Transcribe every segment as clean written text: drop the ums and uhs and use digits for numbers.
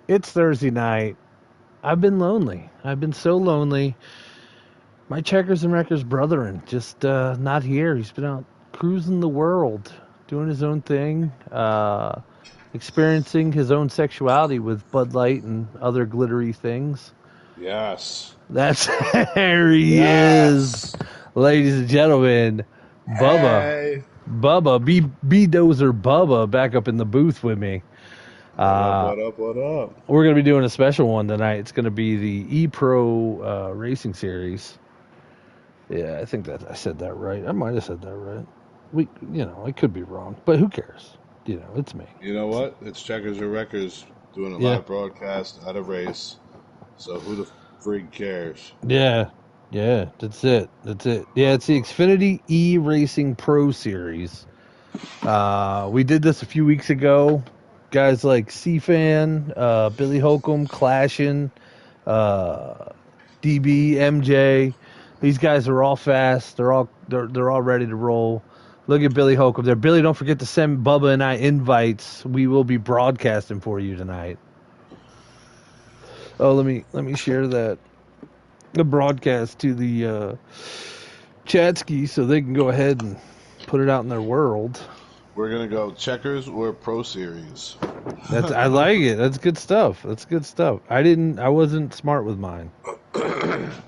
It's Thursday night. I've been lonely. I've been so lonely. My Checkers and Wreckers brethren just not here. He's been out cruising the world, doing his own thing, experiencing his own sexuality with Bud Light and other glittery things. Yes. That's there he is, Yes. ladies and gentlemen. Bubba, Hey. Bubba, B Dozer Bubba, back up in the booth with me. What up? We're going to be doing a special one tonight. It's going to be the ePro Racing Series. Yeah, I think that I said that right. I might have said that right. I could be wrong, but who cares? It's me. You know what? It's Checkers or Wreckers doing a live broadcast at a race. So who the frig cares? Yeah, that's it. Yeah, it's the Xfinity eRacingProSeries. We did this a few weeks ago. Guys like C-Fan, Billy Holcomb, Clashin', DB, MJ. These guys are all fast. They're all ready to roll. Look at Billy Holcomb there. Billy, don't forget to send Bubba and I invites. We will be broadcasting for you tonight. Oh, let me share the broadcast to the Chatsky so they can go ahead and put it out in their world. We're gonna go Checkers or Pro Series. I like it. That's good stuff. I wasn't smart with mine.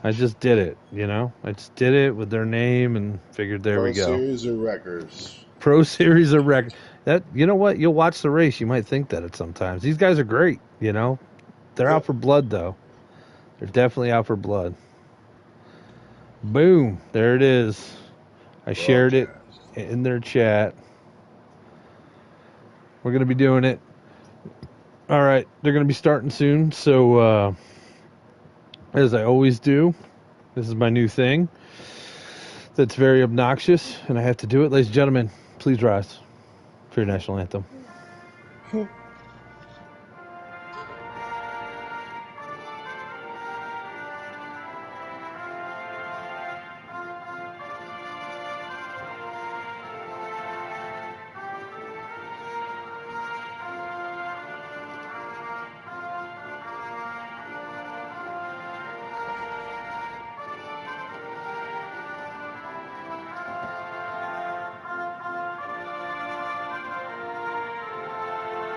I just did it, I just did it with their name and figured we go. Pro Series or Wreckers? Pro Series or Wreck. That, you know what? You'll watch the race. You might think that at sometimes. These guys are great, They're out for blood, though. They're definitely out for blood. Boom. There it is. I shared it in their chat. We're going to be doing it. All right. They're going to be starting soon. So, as I always do, this is my new thing that's very obnoxious, and I have to do it. Ladies and gentlemen, please rise for your national anthem.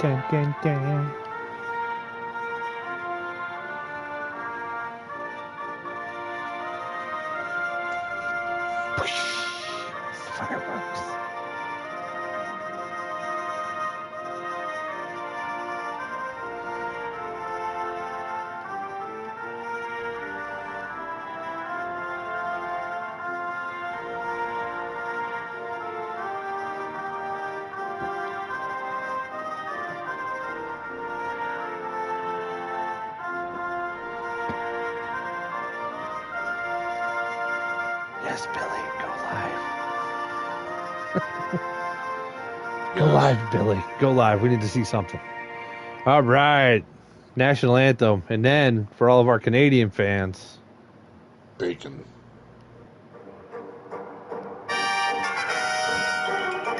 Dun, dun, dun. Fireworks. Yes, Billy, go live. Go live, Billy. Go live. We need to see something. All right. National anthem. And then, for all of our Canadian fans, Bacon.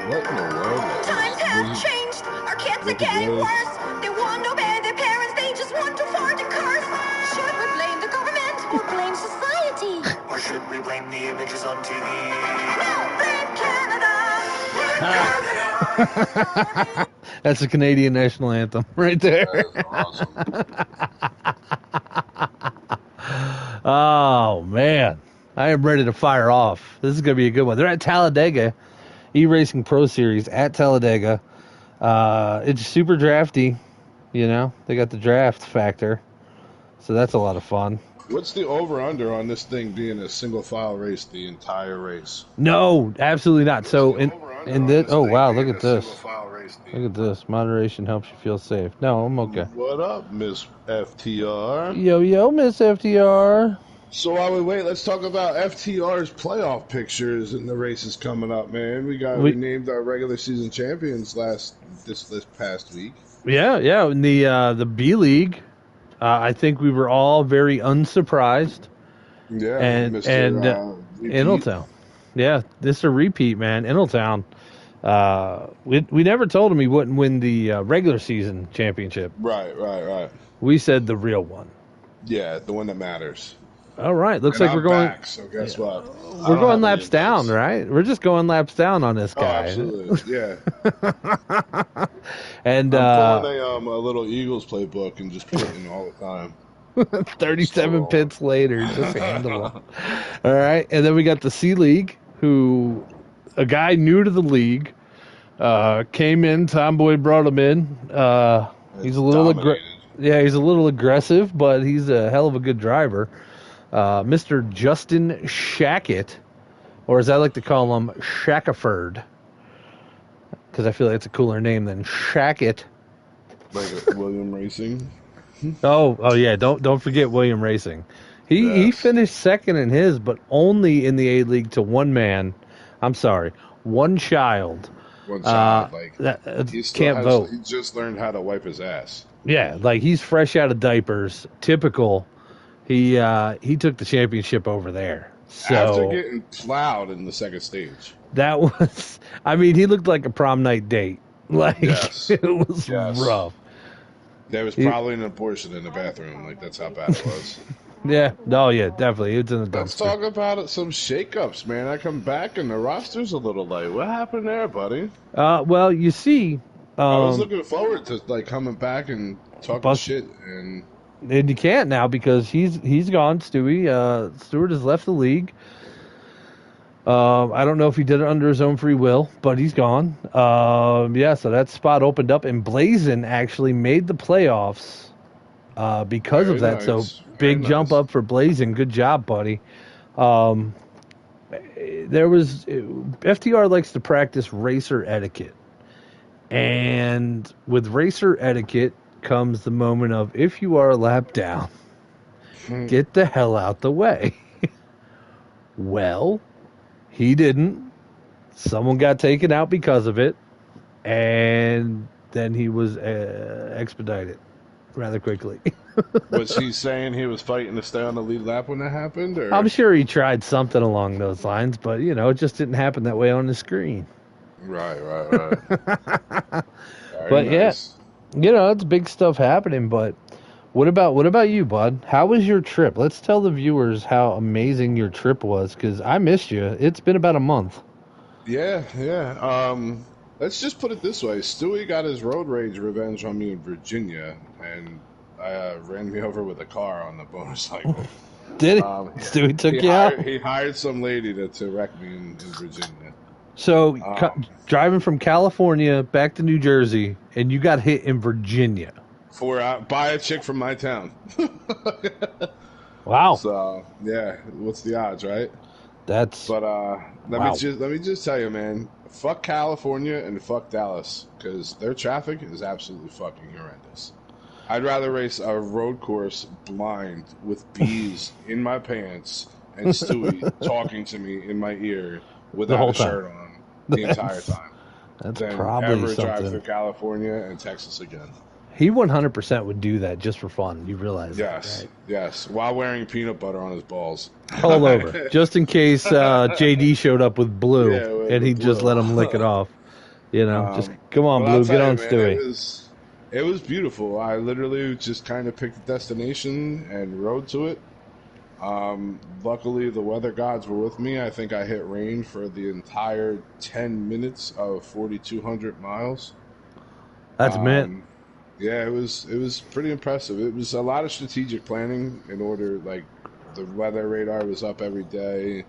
What in the world? Times have changed. Our kids are getting worse. They want to obey their parents. They just want to fart and curse. Should we blame the government or blame society? Or should we blame the images on TV? No, blame Canada. That's the Canadian national anthem right there. That is awesome. Oh, man. I am ready to fire off. This is going to be a good one. They're at Talladega, eRacing Pro Series at Talladega. It's super drafty, They got the draft factor. So that's a lot of fun. What's the over-under on this thing being a single-file race the entire race? No, absolutely not. So, in this, oh, wow, look at this. Race Look at this. Moderation helps you feel safe. No, I'm okay. What up, Miss FTR? Yo, Miss FTR. So while we wait, let's talk about FTR's playoff pictures and the races coming up, man. We named our regular season champions this past week. Yeah. In the B League, I think we were all very unsurprised. Yeah, and Ingletown. Yeah, this is a repeat, man. Ingletown. We never told him he wouldn't win the regular season championship. Right. We said the real one. Yeah, the one that matters. All right, looks And like I'm we're going. back, so guess what? We're going laps down, right? We're just going laps down on this Oh, guy. absolutely, yeah. And I'm pulling a little Eagles playbook and just pitting all the time. 37 pits later, just handle him. All right, and then we got the C League, who a guy new to the league came in. Tomboy brought him in. He's a little he's a little aggressive, but he's a hell of a good driver. Mr. Justin Shackett, or as I like to call him, Shackaford, because I feel like it's a cooler name than Shackett. Like William Racing. Oh yeah, don't forget William Racing. He finished second in his, but only in the A League to one child. One child, that can't vote. He just learned how to wipe his ass. Yeah, like he's fresh out of diapers. Typical. He took the championship over there. So after getting plowed in the second stage. That was, I mean, he looked like a prom night date. Like it was rough. There was probably an abortion in the bathroom. Like that's how bad it was. Yeah, definitely. It's in the dumpster. Let's talk about some shakeups, man. I come back and the roster's a little light. What happened there, buddy? Well, you see, I was looking forward to coming back and talking shit, and you can't now because he's gone. Stewie, Stewart has left the league. I don't know if he did it under his own free will, but he's gone. So that spot opened up, and Blazin actually made the playoffs because of that. Nice. So big jump up for Blazin. Good job, buddy. FTR likes to practice racer etiquette, and with racer etiquette comes the moment of, if you are a lap down, get the hell out the way. Well, he didn't. Someone got taken out because of it, and then he was expedited rather quickly. Was he saying he was fighting to stay on the lead lap when that happened? Or? I'm sure he tried something along those lines, but it just didn't happen that way on the screen. Right. But nice. It's big stuff happening. But what about you, bud? How was your trip? Let's tell the viewers how amazing your trip was, because I missed you. It's been about a month. Yeah. Let's just put it this way. Stewie got his road rage revenge on me in Virginia, and ran me over with a car on the motorcycle. Did he? Stewie took you out? He hired some lady to wreck me in Virginia. So, driving from California back to New Jersey, and you got hit in Virginia. By a chick from my town. Wow. So, yeah, what's the odds, right? Let me just tell you, man, fuck California and fuck Dallas, because their traffic is absolutely fucking horrendous. I'd rather race a road course blind with bees in my pants and Stewie talking to me in my ear without a shirt on the entire time. That's than probably ever something. Drive through California and Texas again. He 100% would do that just for fun. You realize that, right? Yes, while wearing peanut butter on his balls. All over. Just in case JD showed up with blue and he'd just let him lick it off. Just come on, Blue, get on, Stewie. It was beautiful. I literally just kind of picked a destination and rode to it. Luckily, the weather gods were with me. I think I hit rain for the entire 10 minutes of 4,200 miles. That's mint. Yeah, it was pretty impressive. It was a lot of strategic planning in order, like, the weather radar was up every day.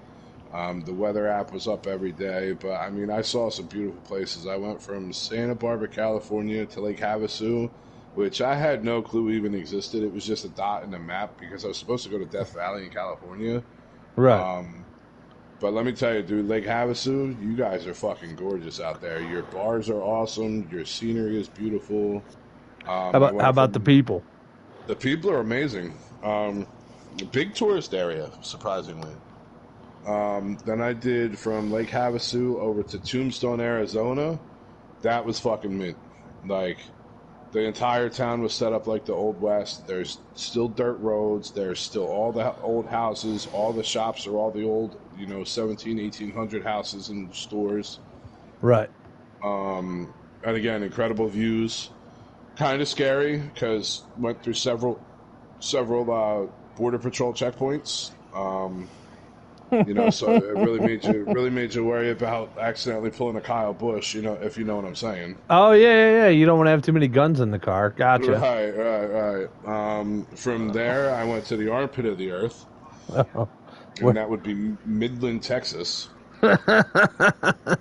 The weather app was up every day. But, I mean, I saw some beautiful places. I went from Santa Barbara, California to Lake Havasu, which I had no clue even existed. It was just a dot in the map because I was supposed to go to Death Valley in California. Right. But let me tell you, dude, Lake Havasu, you guys are fucking gorgeous out there. Your bars are awesome. Your scenery is beautiful. How about the people? The people are amazing. Big tourist area, surprisingly. Then I did from Lake Havasu over to Tombstone, Arizona. That was fucking mint. Like, the entire town was set up like the Old West. There's still dirt roads. There's still all the old houses. All the shops are all the old, 1800 houses and stores. Right. And again, incredible views. Kind of scary because went through several border patrol checkpoints. So it really made you worry about accidentally pulling a Kyle Busch. If you know what I'm saying. Oh yeah. You don't want to have too many guns in the car. Gotcha. Right. From there, I went to the armpit of the earth, and that would be Midland, Texas.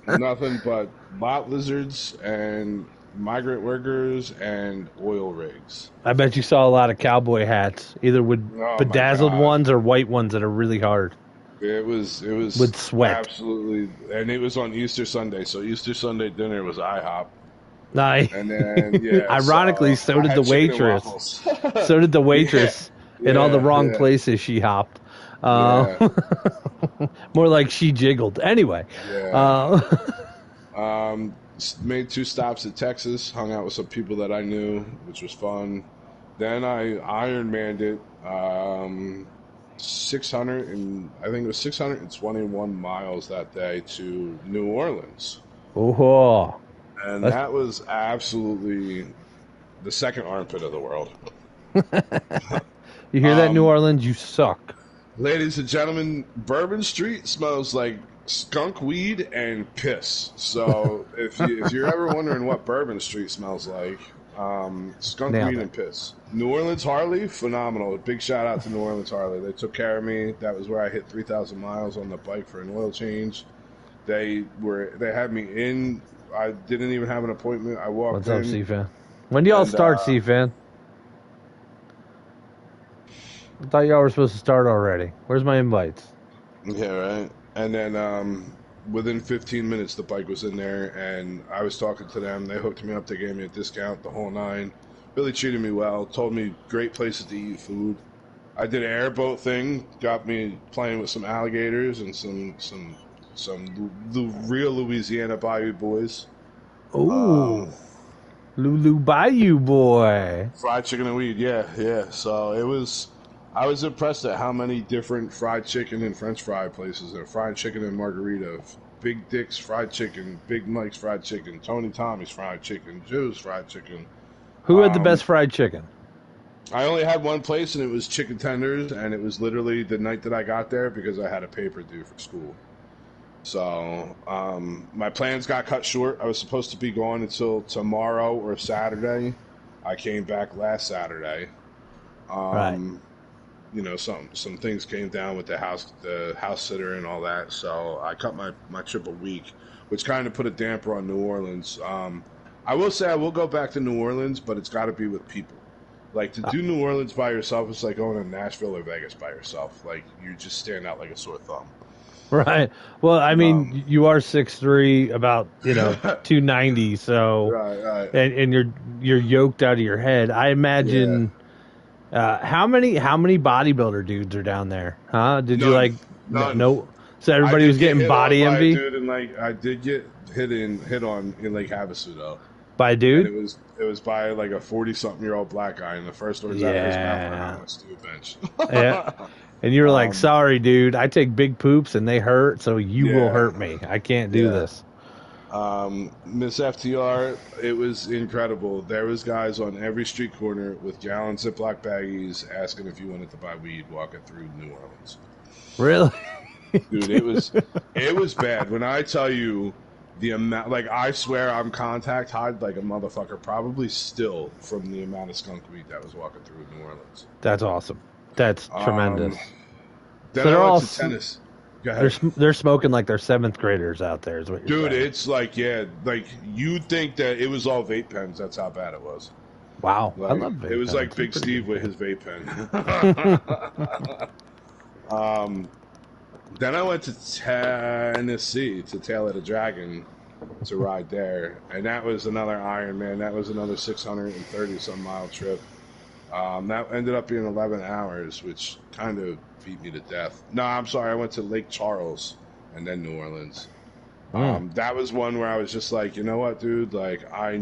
Nothing but lot lizards and migrant workers and oil rigs. I bet you saw a lot of cowboy hats, either with bedazzled ones or white ones that are really hard. It was with sweat. Absolutely, and it was on Easter Sunday, so Easter Sunday dinner was IHOP. Nice. And then ironically, so did the waitress. So did the waitress in all the wrong places she hopped. More like she jiggled. Anyway. Made 2 stops at Texas, hung out with some people that I knew, which was fun. Then I Ironmanned it. 621 miles that day to New Orleans. Oh. And that was absolutely the second armpit of the world. You hear that, New Orleans? You suck. Ladies and gentlemen, Bourbon Street smells like skunk weed and piss. So if you're ever wondering what Bourbon Street smells like, skunk weed and piss. New Orleans Harley, phenomenal. Big shout out to New Orleans Harley. They took care of me. That was where I hit 3,000 miles on the bike for an oil change. They had me in. I didn't even have an appointment. I walked What's in. What's up, C-Fan? When do y'all start, C-Fan? I thought y'all were supposed to start already. Where's my invites? Yeah, right. And then within 15 minutes, the bike was in there, and I was talking to them. They hooked me up. They gave me a discount, the whole 9. Really treated me well. Told me great places to eat food. I did an airboat thing. Got me playing with some alligators and some real Louisiana Bayou boys. Ooh, Lulu Bayou boy. Fried chicken and weed, yeah. So I was impressed at how many different fried chicken and French fry places there. Fried chicken and margarita, Big Dick's fried chicken, Big Mike's fried chicken, Tony Tommy's fried chicken, Joe's fried chicken. Who had the best fried chicken? I only had one place, and it was Chicken Tenders, and it was literally the night that I got there because I had a paper due for school. So my plans got cut short. I was supposed to be gone until tomorrow or Saturday. I came back last Saturday. Right. Some things came down with the house sitter and all that. So I cut my trip a week, which kind of put a damper on New Orleans. I will say I will go back to New Orleans, but it's got to be with people. Like, to do New Orleans by yourself is like going to Nashville or Vegas by yourself. Like, you just stand out like a sore thumb. Right. Well, I mean, you are 6'3", about 290. So right. And you're yoked out of your head. I imagine. How many bodybuilder dudes are down there? Huh? Did you like? None. No. So everybody was getting body envy. Dude, and I did get hit on in Lake Havasu though. By a dude? And it was by like a 40-something-year-old black guy, and the first words out of his mouth were, "I want to do a bench." Yeah. And you were like, "Sorry, dude. I take big poops and they hurt, so you will hurt me. I can't do this." Miss FTR, it was incredible. There was guys on every street corner with gallon Ziploc baggies asking if you wanted to buy weed walking through New Orleans. Really? Dude, it was bad. When I tell you the amount, like, I swear I'm contact high like a motherfucker, probably still from the amount of skunk weed that was walking through New Orleans. That's awesome. That's tremendous. Then so I went to tennis. They're smoking like they're 7th graders out there, is what you're saying. Dude, it's like, like you'd think that it was all vape pens. That's how bad it was. Wow. Like, I love vape pens. It was like Big Steve with his vape pen. Then I went to Tennessee to Tail of the Dragon to ride there. And that was another Ironman. That was another 630-some mile trip. That ended up being 11 hours, which kind of beat me to death. No, I'm sorry. I went to Lake Charles and then New Orleans. That was one where I was just like, you know what, dude? Like, I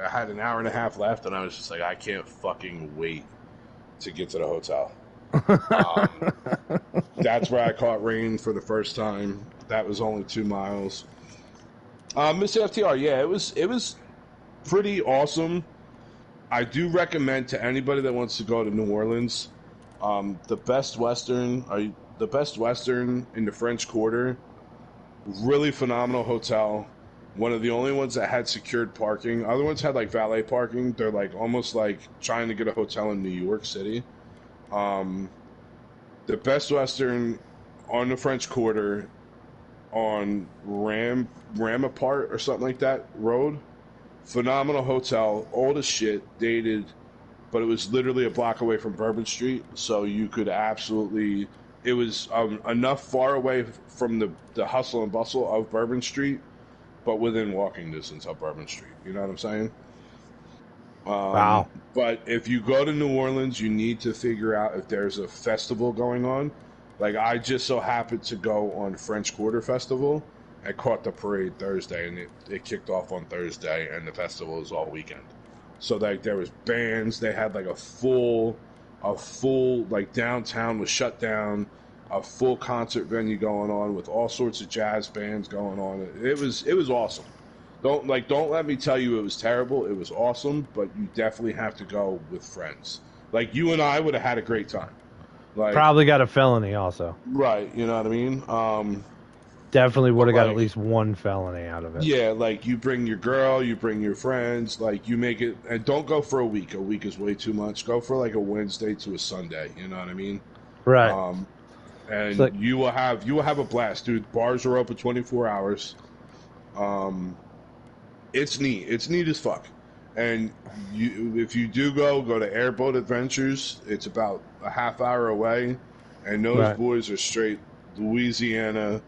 had an hour and a half left, and I was just like, I can't fucking wait to get to the hotel. That's where I caught rain for the first time. That was only 2 miles. Mr. FTR, yeah, it was pretty awesome. I do recommend to anybody that wants to go to New Orleans, the Best Western in the French Quarter. Really phenomenal hotel. One of the only ones that had secured parking. Other ones had like valet parking. They're like almost like trying to get a hotel in New York City. The Best Western on the French Quarter on Ramapart or something like that road. Phenomenal hotel, old as shit, dated, but it was literally a block away from Bourbon Street, so you could absolutely. It was enough far away from the hustle and bustle of Bourbon Street, but within walking distance of Bourbon Street. You know what I'm saying? Wow. But if you go to New Orleans, you need to figure out if there's a festival going on. Like, I just so happened to go on French Quarter Festival. I caught the parade Thursday, and it kicked off on Thursday, and the festival was all weekend. So like there was bands. They had like a full like downtown was shut down, a full concert venue going on with all sorts of jazz bands going on. It was awesome. Don't let me tell you it was terrible. It was awesome, but you definitely have to go with friends. Like you and I would have had a great time. Like probably got a felony also. Right, you know what I mean? Definitely would have got at least one felony out of it. Yeah, like you bring your girl, you bring your friends, like you make it, and don't go for a week. A week is way too much. Go for like a Wednesday to a Sunday. You know what I mean? Right. And like, you will have a blast, dude. Bars are open 24 hours. It's neat. It's neat as fuck. And if you do go to Airboat Adventures. It's about a half hour away, and those boys are straight Louisiana.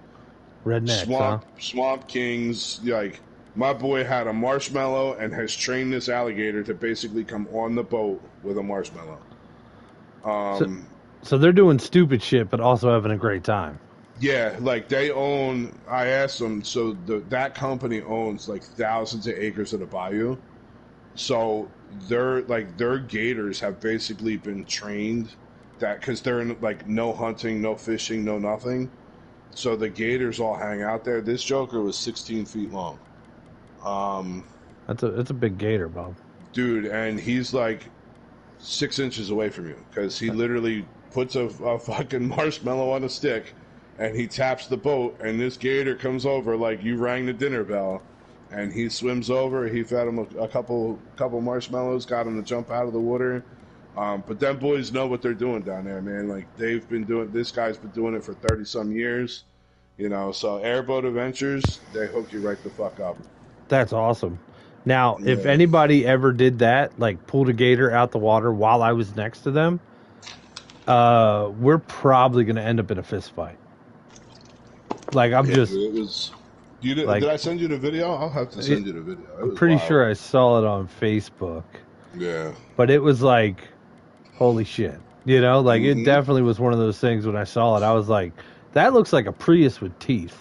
Rednecks, Swamp Kings. Like my boy had a marshmallow and has trained this alligator to basically come on the boat with a marshmallow. So they're doing stupid shit, but also having a great time. Yeah, like they own. I asked them. So that company owns like thousands of acres of the bayou. So their gators have basically been trained that because they're in like no hunting, no fishing, no nothing. So the gators all hang out there. This joker was 16 feet long. That's a big gator, Bob. Dude, and he's like 6 inches away from you because he literally puts a fucking marshmallow on a stick and he taps the boat, and this gator comes over like you rang the dinner bell, and he swims over. He fed him a couple marshmallows, got him to jump out of the water. But them boys know what they're doing down there, man. Like this guy's been doing it for 30-some years, you know. So Airboat Adventures, they hook you right the fuck up. That's awesome. Now, if anybody ever did that, like pulled a gator out the water while I was next to them, we're probably going to end up in a fist fight. Like Did I send you the video? I'll have to send you the video. I'm pretty sure I saw it on Facebook. Yeah. But it was like, holy shit. You know, like it definitely was one of those things when I saw it. I was like, that looks like a Prius with teeth.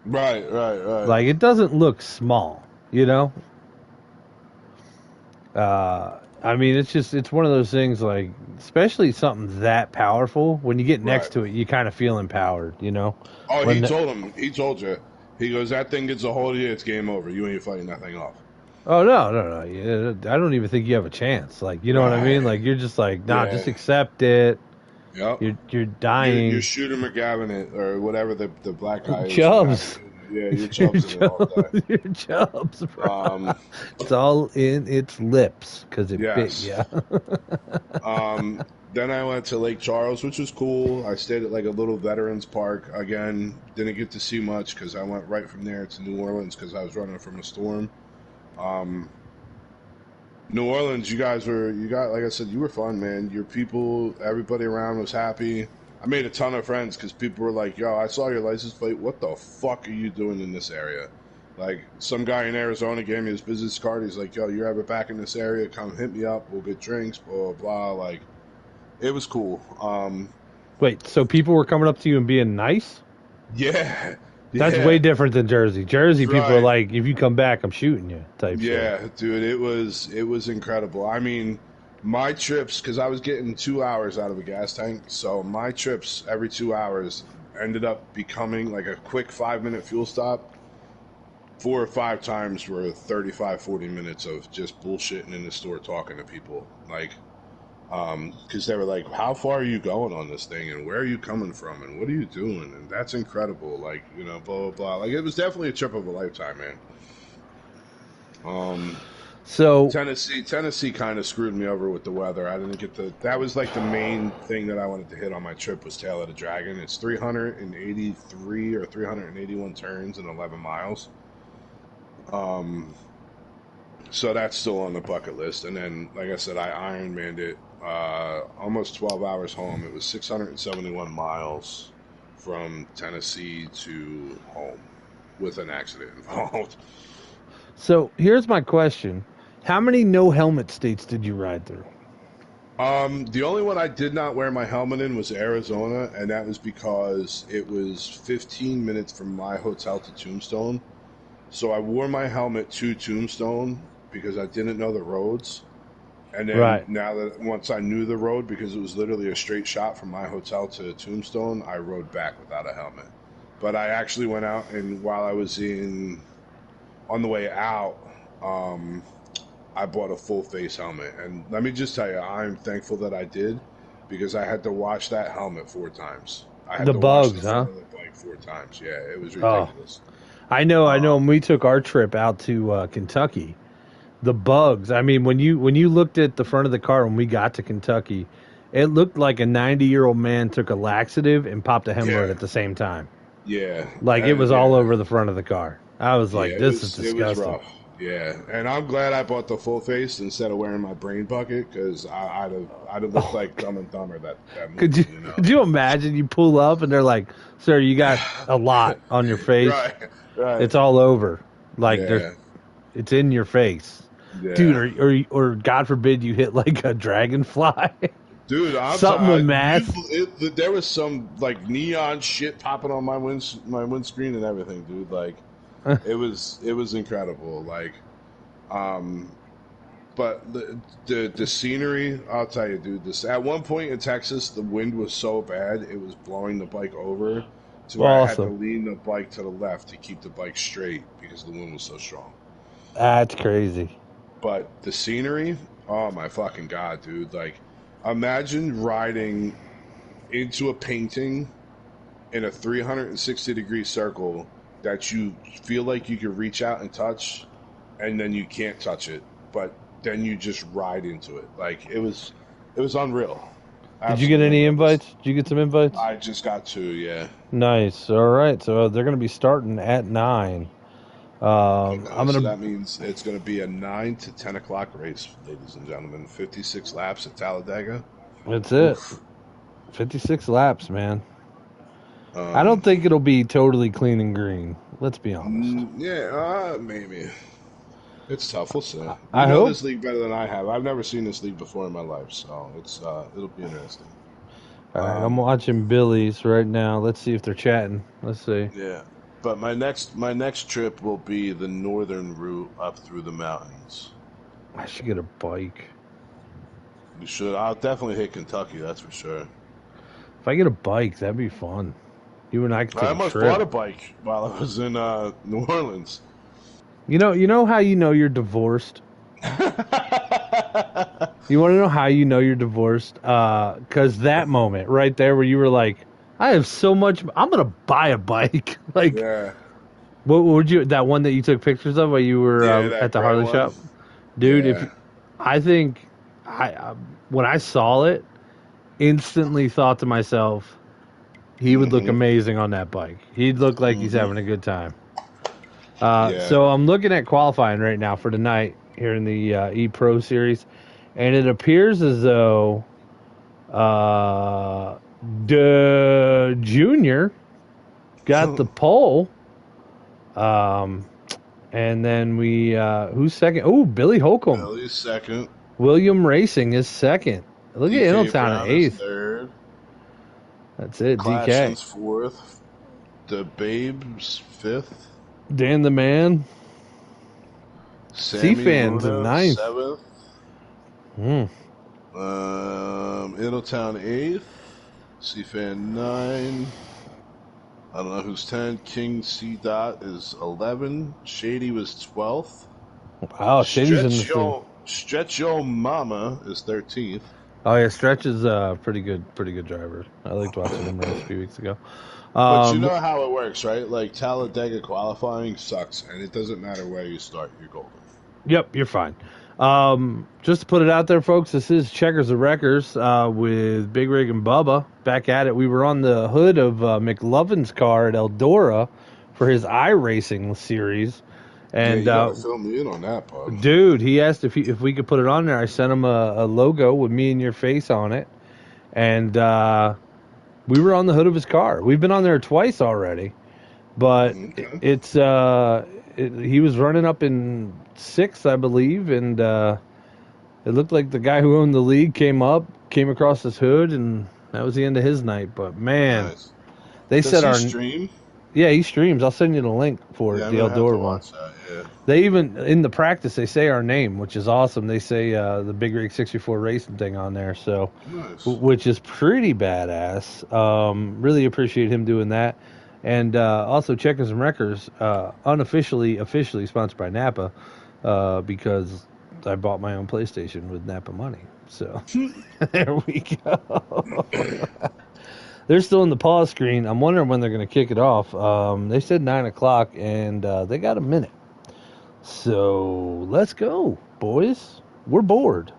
Right. Like it doesn't look small, you know? I mean, it's one of those things like, especially something that powerful, when you get next to it, you kind of feel empowered, you know? Oh, he told you. He goes, that thing gets a hold of you, it's game over. You ain't fighting that thing off. Oh, no. I don't even think you have a chance. Like, you know what I mean? Like, you're just like, just accept it. Yep. You're dying. You're shooting McGavin it, or whatever the black guy is. Chubbs. Yeah, you're Chubbs in it all day. You're Chubbs, bro. It's all in its lips, because it bit you. Then I went to Lake Charles, which was cool. I stayed at like a little veterans park. Again, didn't get to see much because I went right from there to New Orleans because I was running from a storm. New Orleans, like I said, you were fun, man. Your people, everybody around was happy. I made a ton of friends because people were like, yo, I saw your license plate. What the fuck are you doing in this area? Like, some guy in Arizona gave me his business card. He's like, yo, you're ever back in this area? Come hit me up. We'll get drinks, blah, blah, blah. Like, it was cool. Wait, so people were coming up to you and being nice? Yeah. That's way different than Jersey. Jersey people are like, if you come back, I'm shooting you type shit. Yeah, dude, it was incredible. I mean, my trips, because I was getting 2 hours out of a gas tank, so my trips every 2 hours ended up becoming like a quick 5-minute fuel stop. 4 or 5 times were 35, 40 minutes of just bullshitting in the store talking to people. Like, because they were like, how far are you going on this thing? And where are you coming from? And what are you doing? And that's incredible. Like, you know, blah, blah, blah. Like, it was definitely a trip of a lifetime, man. So Tennessee kind of screwed me over with the weather. I didn't get that was like the main thing that I wanted to hit on my trip was Tail of the Dragon. It's 383 or 381 turns and 11 miles. So that's still on the bucket list. And then, like I said, I Ironmanned it almost 12 hours home. It was 671 miles from Tennessee to home with an accident involved. So here's my question. How many no helmet states did you ride through? The only one I did not wear my helmet in was Arizona, and that was because it was 15 minutes from my hotel to Tombstone. So I wore my helmet to Tombstone because I didn't know the roads. And then now that once I knew the road, because it was literally a straight shot from my hotel to Tombstone, I rode back without a helmet. But I actually went out, and while I was on the way out, I bought a full face helmet. And let me just tell you, I'm thankful that I did, because I had to wash that helmet 4 times. I had the to bugs, wash the front of the bike 4 times. Yeah, it was ridiculous. I know. When we took our trip out to Kentucky, the bugs. I mean, when you looked at the front of the car when we got to Kentucky, it looked like a 90-year-old man took a laxative and popped a hemorrhoid at the same time. Yeah, like it was all over the front of the car. I was like, this is disgusting. It was rough. Yeah, and I'm glad I bought the full face instead of wearing my brain bucket, because I'd have looked like Dumb and Dumber that movie. Could you imagine you pull up and they're like, "Sir, you got a lot on your face. Right. It's all over. Like it's in your face, dude. Or God forbid you hit like a dragonfly." Dude, something with math. There was some like neon shit popping on my windscreen and everything, dude. Like, it was incredible. Like, but the scenery, I'll tell you, dude. At one point in Texas, the wind was so bad it was blowing the bike over, to where I had to lean the bike to the left to keep the bike straight because the wind was so strong. That's crazy. But the scenery, oh my fucking God, dude! Like, imagine riding into a painting in a 360-degree circle that you feel like you could reach out and touch, and then you can't touch it, but then you just ride into it. Like, it was unreal. Did you get any invites? Did you get some invites? I just got 2, yeah. Nice. All right. So they're going to be starting at 9. So that means it's going to be a 9 to 10 o'clock race, ladies and gentlemen. 56 laps at Talladega. That's it. 56 laps, man. I don't think it'll be totally clean and green. Let's be honest. Maybe. It's tough. We'll see. I know hope this league better than I have. I've never seen this league before in my life, so it'll be interesting. All right, I'm watching Billy's right now. Let's see if they're chatting. Let's see. Yeah, but my next trip will be the northern route up through the mountains. I should get a bike. You should. I'll definitely hit Kentucky. That's for sure. If I get a bike, that'd be fun. You and I could take a trip. I almost bought a bike while I was in New Orleans. You know how you know you're divorced? You want to know how you know you're divorced? Because that moment right there where you were like, I have so much, I'm going to buy a bike. Like, what would you, that one that you took pictures of while you were at the Harley shop? Dude, when I saw it, instantly thought to myself, he would look amazing on that bike. He'd look like he's having a good time. So I'm looking at qualifying right now for tonight here in the eProSeries, and it appears as though the Junior got the pole, and then we who's second? Oh, Billy Holcomb. Billy's second. William Racing is second. Look at Ingletown at 8th. Third. That's it. Clapson's DK 4th. The Babes 5th. Dan the Man. C-Fans in 9th. 7th. Middletown 8th. C-Fan 9. I don't know who's 10. King C. Dot is 11. Shady was 12th. Wow, Shady's in this thing. Stretch Yo Mama is 13th. Oh yeah, Stretch is a pretty good driver. I liked watching him race a few weeks ago. But you know how it works, right? Like Talladega qualifying sucks, and it doesn't matter where you start, you're golden. Yep, you're fine. Just to put it out there, folks, this is Checkers and Wreckers with Big Rig and Bubba back at it. We were on the hood of McLovin's car at Eldora for his iRacing series. And you gotta fill me in on that, bud. Dude, he asked if we could put it on there. I sent him a logo with me and your face on it. And we were on the hood of his car. We've been on there twice already. But he was running up in 6th, I believe, and it looked like the guy who owned the league came across his hood, and that was the end of his night. But man, nice. They Does said he our stream? Yeah, he streams. I'll send you the link for it, the Eldora one. Yeah. They even in the practice they say our name, which is awesome. They say the Big Rig 64 racing thing on there, so nice. Which is pretty badass. Really appreciate him doing that. And also Checkers and Wreckers, officially sponsored by Napa, because I bought my own PlayStation with Napa money. So there we go. They're still in the pause screen. I'm wondering when they're going to kick it off. They said 9 o'clock, and they got a minute. So let's go, boys. We're bored.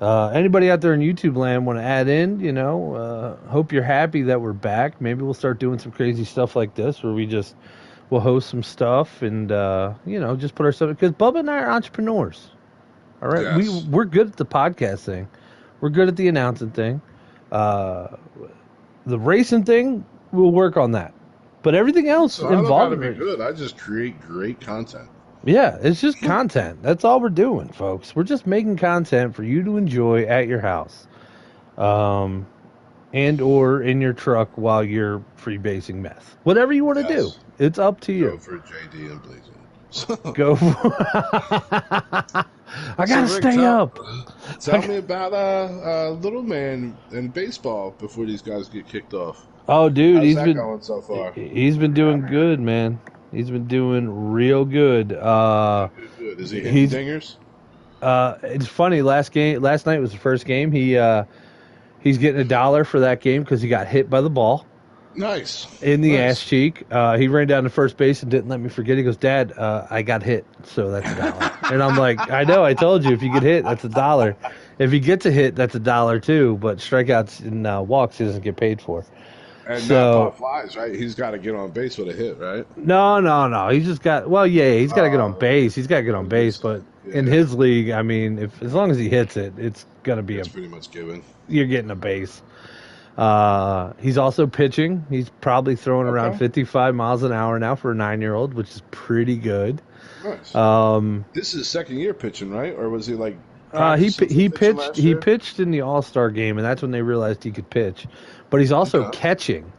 Anybody out there in YouTube land want to add in? Hope you're happy that we're back. Maybe we'll start doing some crazy stuff like this where we'll host some stuff and, just put ourselves... Because Bubba and I are entrepreneurs. All right? Yes. We're good at the podcast thing. We're good at the announcing thing. The racing thing, we'll work on that. But everything else involved in it. Be good. I just create great content. Yeah, it's just content. That's all we're doing, folks. We're just making content for you to enjoy at your house, and or in your truck while you're freebasing meth. Whatever you want to do, it's up to you. Go for JD and Blazing. Go for. I gotta stay up. Tell me about little man in baseball before these guys get kicked off. Oh, dude, How's that going so far? He's been doing good, man. He's been doing real good. Good. Is he hitting dingers? It's funny. Last night was the first game. He's getting $1 for that game because he got hit by the ball. Nice. In the ass cheek. He ran down to first base and didn't let me forget. He goes, Dad, I got hit, so that's $1. And I'm like, I know, I told you, if you get hit, that's $1. If he gets a hit, that's $1 too. But strikeouts and walks he doesn't get paid for. And not pop flies, right? He's got to get on base with a hit, right? No. He's just got. Well, yeah, he's got to get on base. He's got to get on base, but in his league, I mean, as long as he hits it, it's gonna be pretty much given. You're getting a base. He's also pitching. He's probably throwing around 55 miles an hour now for a 9-year-old, which is pretty good. Nice. This is second year pitching, right? Or was he like? He pitched in the All-Star game, and that's when they realized he could pitch. But he's also catching.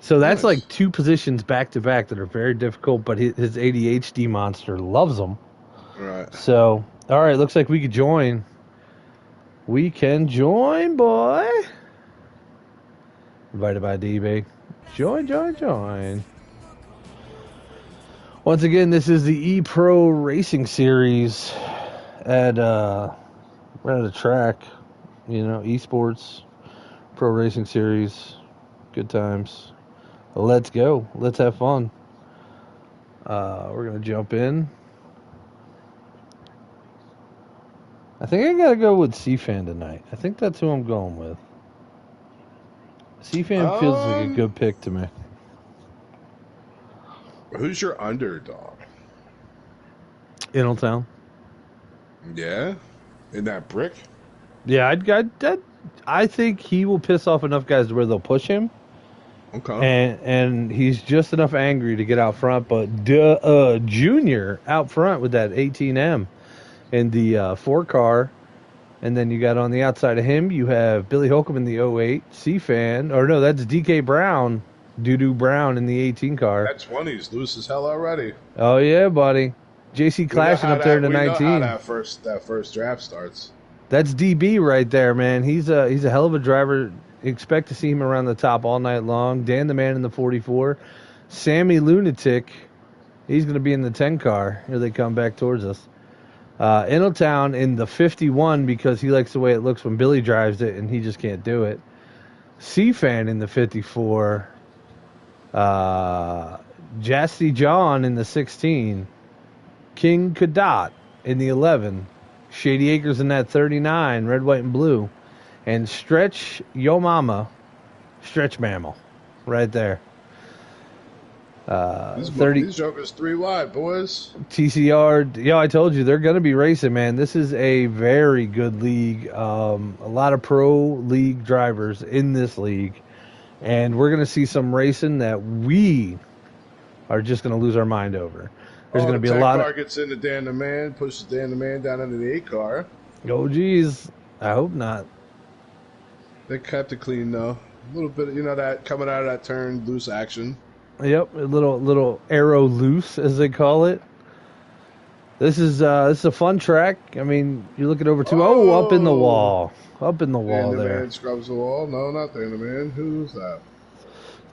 So that's like 2 positions back to back that are very difficult, but his ADHD monster loves them. Right. So, all right, looks like we could join. We can join, boy. Invited by DB. Join. Once again, this is the ePro Racing Series at we're at a track, esports. Pro Racing Series. Good times. Let's go. Let's have fun. We're going to jump in. I think I got to go with C-Fan tonight. I think that's who I'm going with. C-Fan feels like a good pick to me. Who's your underdog? Intletown. Yeah? In that brick? Yeah, I think he will piss off enough guys to where they'll push him. Okay. And he's just enough angry to get out front. But Junior out front with that 18M in the 4 car. And then you got on the outside of him, you have Billy Holcomb in the 08, C-Fan. Or no, that's DK Brown, Doo-Doo Brown in the 18 car. That 20's loose as hell already. Oh, yeah, buddy. JC clashing up there in the 19. We know how that first draft starts. That's DB right there, man. He's a hell of a driver. Expect to see him around the top all night long. Dan the Man in the 44. Sammy Lunatic, he's going to be in the 10 car. Here they come back towards us. Innotown in the 51 because he likes the way it looks when Billy drives it and he just can't do it. C-Fan in the 54. Jasty John in the 16. King Cadet in the 11. Shady Acres in that 39, red, white, and blue. And Stretch Yo Mama, Stretch Mammal, right there. 30. These jokers 3 wide, boys. TCR, yeah, I told you, they're going to be racing, man. This is a very good league. A lot of pro league drivers in this league. And we're going to see some racing that we are just going to lose our mind over. There's going to be a lot of... car gets into Dan the Man, pushes Dan the Man down into the 8 car. Oh, geez. I hope not. They kept it clean, though. A little bit, that coming out of that turn, loose action. Yep, a little arrow loose, as they call it. This is a fun track. I mean, you're looking over to up in the wall, up in the wall Dan the there. Man scrubs the wall. No, not Dan the Man. Who's that?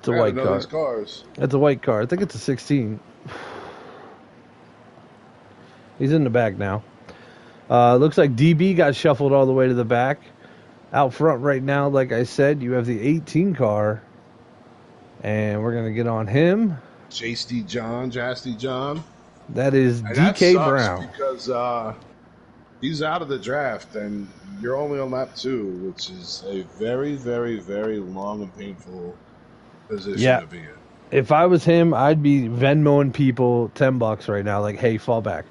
It's a white car. These cars. It's a white car. I think it's a 16. He's in the back now. Looks like DB got shuffled all the way to the back. Out front right now, like I said, you have the 18 car. And we're going to get on him. Jasty John. That is DK Brown. Because he's out of the draft, and you're only on lap 2, which is a very, very, very long and painful position to be in. If I was him, I'd be Venmoing people $10 right now. Like, hey, fall back.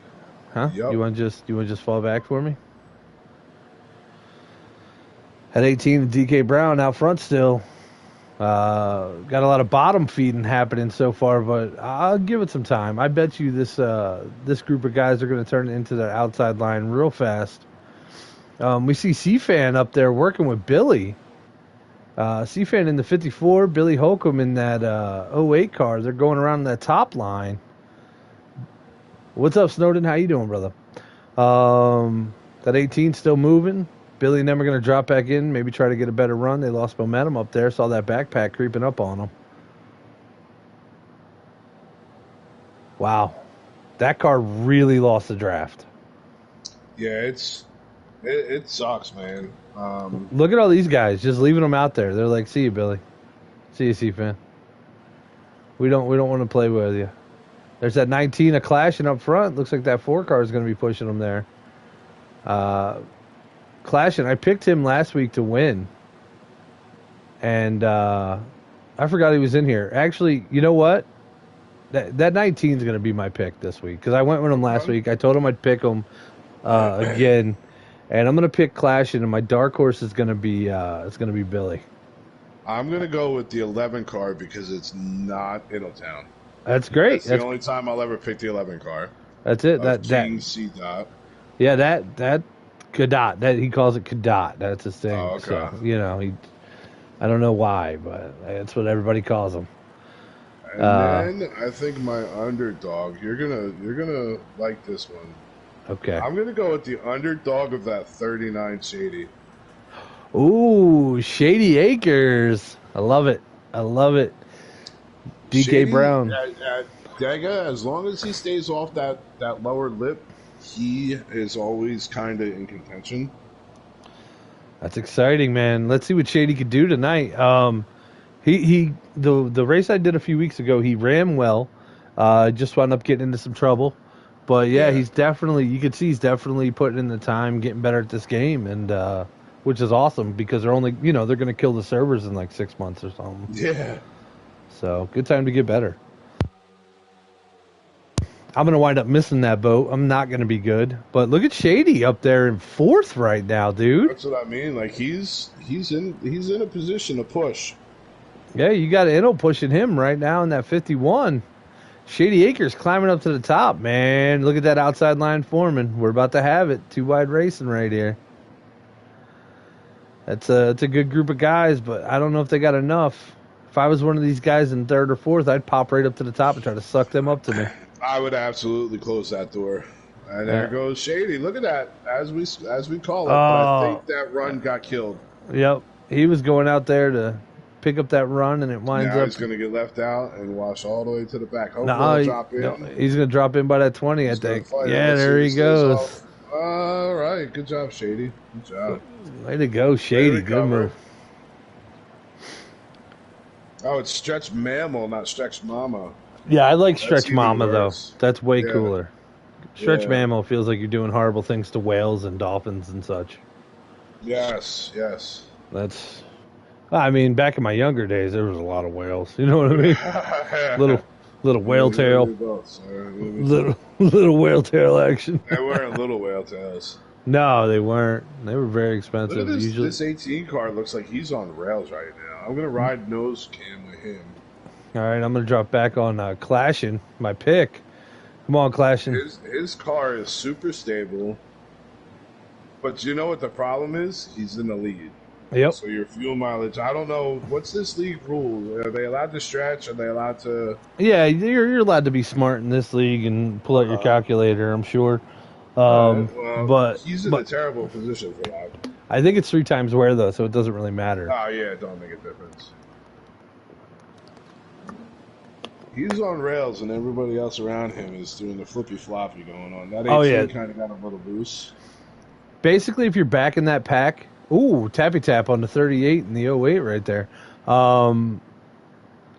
Huh? Yep. You want to just fall back for me? At 18, DK Brown out front still. Got a lot of bottom feeding happening so far, but I'll give it some time. I bet you this group of guys are going to turn it into the outside line real fast. We see C-Fan up there working with Billy. C-Fan in the 54, Billy Holcomb in that 08 car. They're going around that top line. What's up, Snowden? How you doing, brother? That 18 still moving. Billy and them are going to drop back in, maybe try to get a better run. They lost momentum up there. Saw that backpack creeping up on them. Wow. That car really lost the draft. Yeah, it sucks, man. Look at all these guys, just leaving them out there. They're like, see you, Billy. See you, C-Fan. We don't want to play with you. There's that 19 clashing up front. Looks like that 4 car is going to be pushing them there. Clashing. I picked him last week to win. And I forgot he was in here. Actually, you know what? That 19 is going to be my pick this week. Because I went with him last week. I told him I'd pick him again. And I'm going to pick Clashing. And my dark horse is going to be Billy. I'm going to go with the 11 car because it's not Innotown. That's great. That's the only time I'll ever pick the 11 car. That's it. King C-Dot. Yeah, that Cadet. That he calls it Cadet. That's his thing. Oh, okay. So, I don't know why, but that's what everybody calls him. And then I think my underdog. You're gonna like this one. Okay. I'm gonna go with the underdog of that 39 Shady. Ooh, Shady Acres. I love it. DK Shady, Brown. Dega, as long as he stays off that lower lip, he is always kind of in contention. That's exciting, man. Let's see what Shady could do tonight. The race I did a few weeks ago, he ran well. Just wound up getting into some trouble. But yeah, he's definitely, you can see he's definitely putting in the time, getting better at this game, and which is awesome because they're only, they're going to kill the servers in like 6 months or something. Yeah. So good time to get better. I'm going to wind up missing that boat. I'm not going to be good. But look at Shady up there in 4th right now, dude. That's what I mean. Like he's in a position to push. Yeah, you got Inno pushing him right now in that 51. Shady Acres climbing up to the top, man. Look at that outside line forming. We're about to have it. 2 wide racing right here. It's a good group of guys, but I don't know if they got enough. If I was one of these guys in 3rd or 4th, I'd pop right up to the top and try to suck them up to me. I would absolutely close that door. And there goes Shady. Look at that, as we call it. But I think that run got killed. Yep. he was going out there to pick up that run, and it winds up. He's going to get left out and wash all the way to the back. Hopefully he'll drop in. No, he's going to drop in by that 20, I think. Yeah, there he goes. All right. Good job, Shady. Good job. Way to go, Shady. Good move. Oh, it's Stretch Mammal, not Stretch Mama. Yeah, I like Stretch Mama, though. That's way cooler. Stretch Mammal feels like you're doing horrible things to whales and dolphins and such. Yes. That's... I mean, back in my younger days, there was a lot of whales. You know what I mean? little whale tail. Little whale tail action. They weren't little whale tails. No, they weren't. They were very expensive. Look at this, usually. This 18 car looks like he's on rails right now. I'm going to ride nose cam with him. All right, I'm going to drop back on Clashing, my pick. Come on, Clashing. His car is super stable. But you know what the problem is? He's in the lead. Yep. So your fuel mileage, I don't know. What's this league rule? Are they allowed to stretch? Are they allowed to... Yeah, you're allowed to be smart in this league and pull out your calculator, I'm sure. But he's in a terrible position for that. I think it's 3 times wear, though, so it doesn't really matter. Oh, yeah, it don't make a difference. He's on rails, and everybody else around him is doing the flippy-floppy going on. That 18 kind of got a little boost. Basically, if you're back in that pack... Ooh, tappy tap on the 38 and the 08 right there.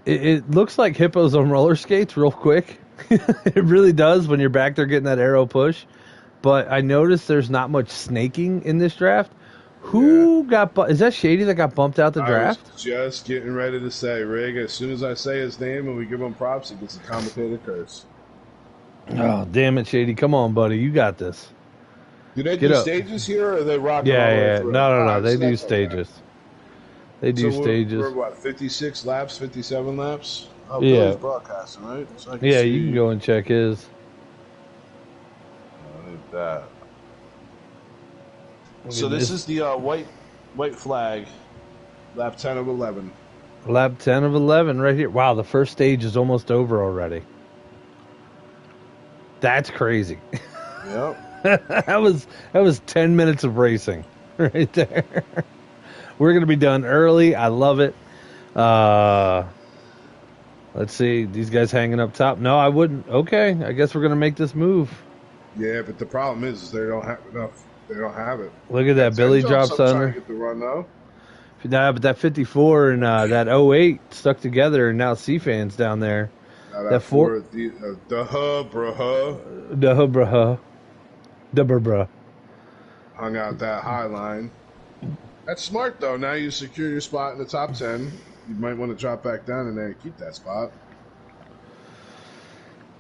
It looks like hippos on roller skates real quick. It really does when you're back there getting that arrow push. But I noticed there's not much snaking in this draft. Who got... Is that Shady that got bumped out the draft? I was just getting ready to say, Rig, as soon as I say his name and we give him props, he gets a commentator curse. Oh, damn it, Shady. Come on, buddy. You got this. Do they do stages here, or are they rocking all the way through? No. They do stages. They do stages. We're what, 56 laps, 57 laps? Oh, yeah. Billy's broadcasting, right? So you can go and check his. Look at that. So this is the white flag, lap 10 of 11. Lap 10 of 11 right here. Wow, the first stage is almost over already. That's crazy. Yep. that was 10 minutes of racing right there. We're going to be done early. I love it. Let's see. These guys hanging up top. No, I wouldn't. Okay. I guess we're going to make this move. Yeah, but the problem is they don't have enough. They don't have it. Look at that. Billy drops under. Get the run, though. Nah, but that 54 and that 08 stuck together, and now C-Fan's down there. That 4... Dubberbra. Hung out that high line. That's smart, though. Now you secure your spot in the top 10. You might want to drop back down in there and keep that spot.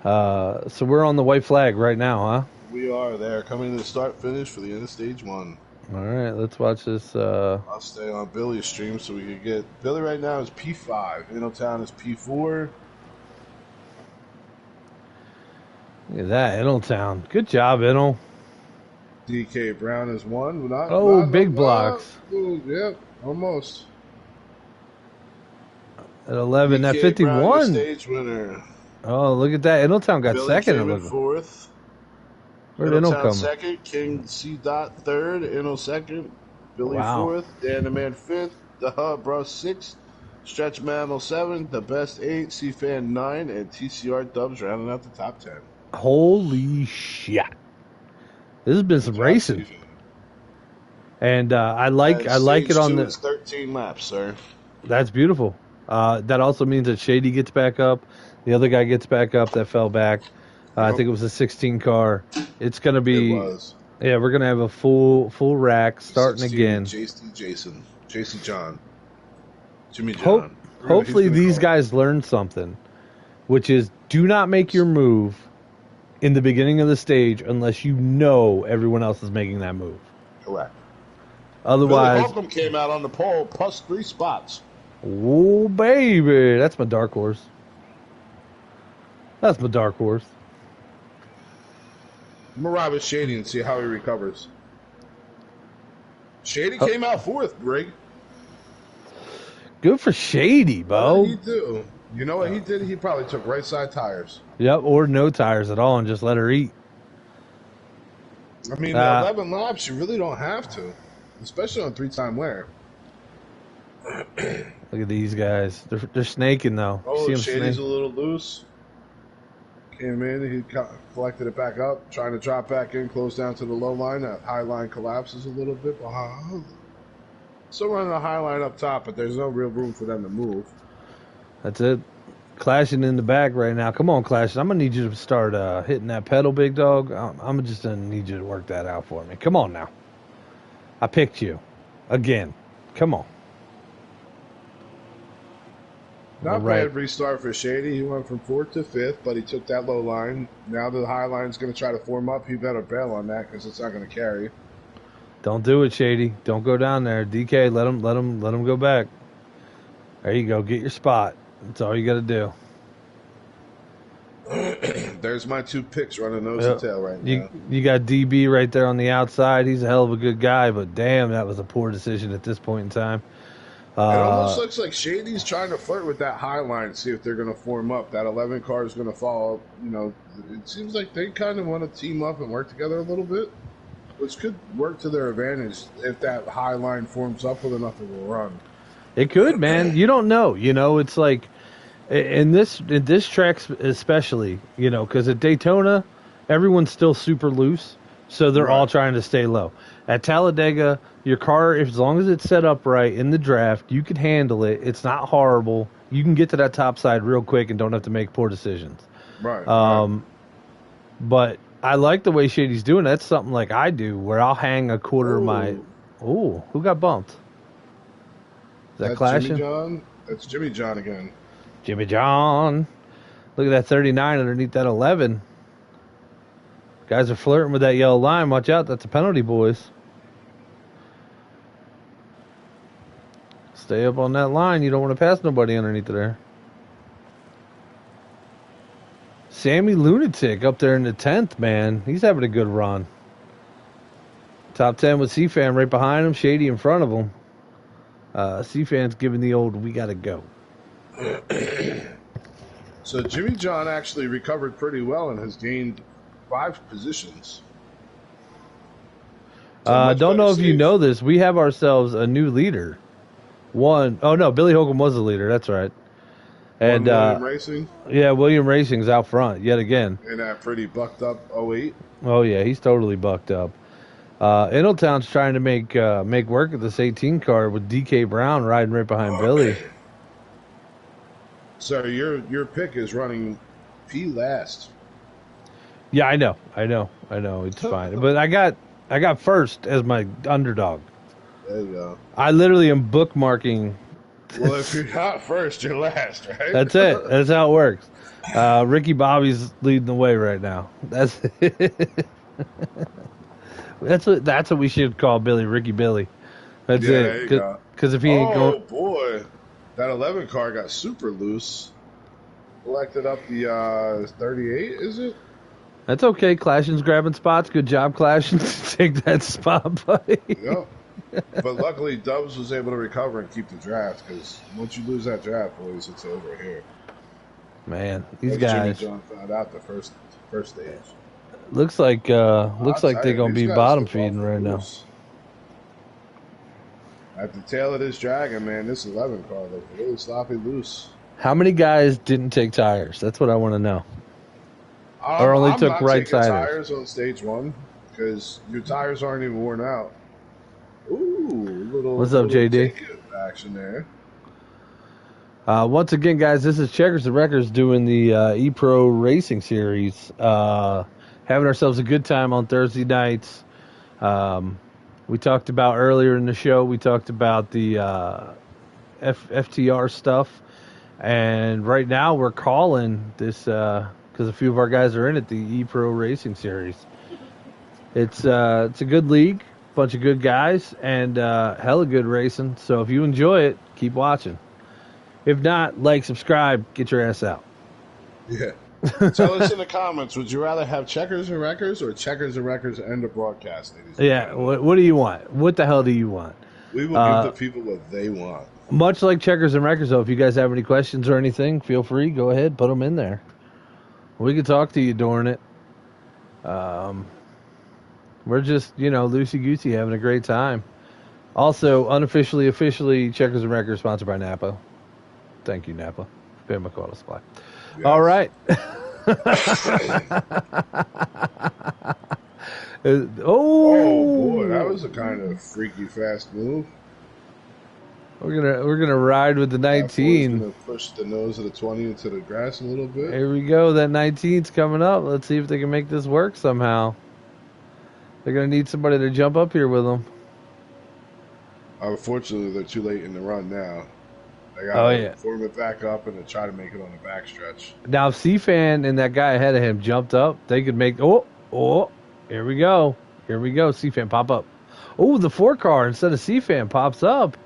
So we're on the white flag right now, huh? We are there. Coming to the start-finish for the end of stage 1. All right, let's watch this. I'll stay on Billy's stream so we can get... Billy right now is P5. Innotown is P4. Look at that, Innotown. Good job, Inno. DK Brown is 1. Big blocks. Yep, almost. At 11, DK at 51. Brown, stage winner. Oh, look at that. Innotown got Billy second. Came in 4th. Where'd Inno come? Second. King C. Dot 3rd. Inno 2nd. Billy 4th. Dan the Man 5th. The Hub Bro 6th. Stretch Mammal 7th. The Best 8. C-Fan 9. And TCR Dubs rounding out the top 10. Holy shit. This has been some racing. And I like it on the 13 laps, sir. That's beautiful. That also means that Shady gets back up. The other guy gets back up that fell back. I think it was a 16 car. It's going to be... It was. Yeah, we're going to have a full rack starting 16, again. JC John. Jimmy John. Hopefully these guys learn something, which is do not make your move in the beginning of the stage unless you know everyone else is making that move. Correct. Otherwise... Billy Holcomb came out on the pole, plus 3 spots. Oh, baby. That's my dark horse. That's my dark horse. I'm going to ride with Shady and see how he recovers. Shady came out 4th, Greg. Good for Shady, Bo. What did he do? You know what he did? He probably took right side tires. Yep, or no tires at all and just let her eat. I mean, 11 laps, you really don't have to. Especially on 3-time wear. Look at these guys. They're snaking though. Oh, Shady's a little loose. Came in, he collected it back up, trying to drop back in, close down to the low line. That high line collapses a little bit behind. Still running the high line up top, but there's no real room for them to move. That's it. Clashing in the back right now. Come on, Clash. I'm going to need you to start hitting that pedal, big dog. I'm just going to need you to work that out for me. Come on now. I picked you. Again. Come on. Not bad restart for Shady. He went from 4th to 5th, but he took that low line. Now the high line's going to try to form up. He better bail on that because it's not going to carry. Don't do it, Shady. Don't go down there. DK, let him go back. There you go. Get your spot. That's all you got to do. There's my 2 picks running nose and tail right now. You got DB right there on the outside. He's a hell of a good guy, but damn, that was a poor decision at this point in time. It almost looks like Shady's trying to flirt with that high line to see if they're going to form up. That 11 car is going to follow. You know, it seems like they kind of want to team up and work together a little bit, which could work to their advantage if that high line forms up with enough of a run. It could, man. You don't know. You know, it's like in this track especially, you know, because at Daytona, everyone's still super loose, so they're all trying to stay low. At Talladega, your car, as long as it's set up right in the draft, you can handle it. It's not horrible. You can get to that top side real quick and don't have to make poor decisions. Right. But I like the way Shady's doing. That's something like I do, where I'll hang a quarter of my. Ooh, who got bumped? Is that clashing? Jimmy John. That's Jimmy John again. Jimmy John. Look at that 39 underneath that 11. Guys are flirting with that yellow line. Watch out. That's a penalty, boys. Stay up on that line. You don't want to pass nobody underneath there. Sammy Lunatic up there in the 10th, man. He's having a good run. Top 10 with C-Fan right behind him. Shady in front of him. C-Fan's giving the old, we got to go. So Jimmy John actually recovered pretty well and has gained 5 positions. Don't know if you know this. We have ourselves a new leader. Billy Holcomb was the leader. That's right. And William Racing? Yeah, William Racing's out front yet again. And that pretty bucked up 08. Oh, yeah, he's totally bucked up. Ingletown's trying to make work of this 18 car with DK Brown riding right behind Billy. So your pick is running P last. Yeah, I know. It's fine. But I got first as my underdog. There you go. I literally am bookmarking. Well, if you're not first, you're last, right? That's it. That's how it works. Ricky Bobby's leading the way right now. That's what we should call Billy, Ricky Billy. That's it. Because if he ain't going, boy, that 11 car got super loose. Collected up the 38. Is it? That's okay. Clashing's grabbing spots. Good job, Clashing. Take that spot, buddy. Yep. But luckily, Dubs was able to recover and keep the draft, because once you lose that draft, boys, it's over here. Man, these guys. Jimmy John found out the first stage. Looks like they're gonna be bottom feeding right now. At the tail of this dragon, man, this 11 car looked really sloppy loose. How many guys didn't take tires? That's what I want to know. Or only took right tires on stage 1 because your tires aren't even worn out. Ooh, what's up, JD? Action there. Once again, guys, this is Checkers and Wreckers doing the ePro Racing Series. Having ourselves a good time on Thursday nights. We talked about earlier in the show, we talked about the FTR stuff. And right now we're calling this, because a few of our guys are in it, the ePro Racing Series. It's a good league, bunch of good guys, and hella good racing. So if you enjoy it, keep watching. If not, like, subscribe, get your ass out. Yeah. Tell us in the comments, would you rather have Checkers and Wreckers or Checkers and Wreckers end the broadcast, ladies? Yeah, what do you want? What the hell do you want? We will give the people what they want. Much like Checkers and Wreckers, though, if you guys have any questions or anything, feel free, go ahead, put them in there. We can talk to you during it. We're just, loosey-goosey, having a great time. Also, unofficially, officially, Checkers and Wreckers sponsored by Napa. Thank you, Napa. Pay my quota supply. Yes. All right. Oh boy, that was a kind of freaky fast move. We're gonna ride with the 19. Gonna push the nose of the 20 into the grass a little bit. Here we go. That 19's coming up. Let's see if they can make this work somehow. They're gonna need somebody to jump up here with them. Unfortunately, they're too late in the run now. They gotta form it back up and then try to make it on the backstretch. Now, if C-Fan and that guy ahead of him jumped up, they could make. Oh, here we go. Here we go. C-Fan pop up. Oh, the 4 car instead of C-Fan pops up.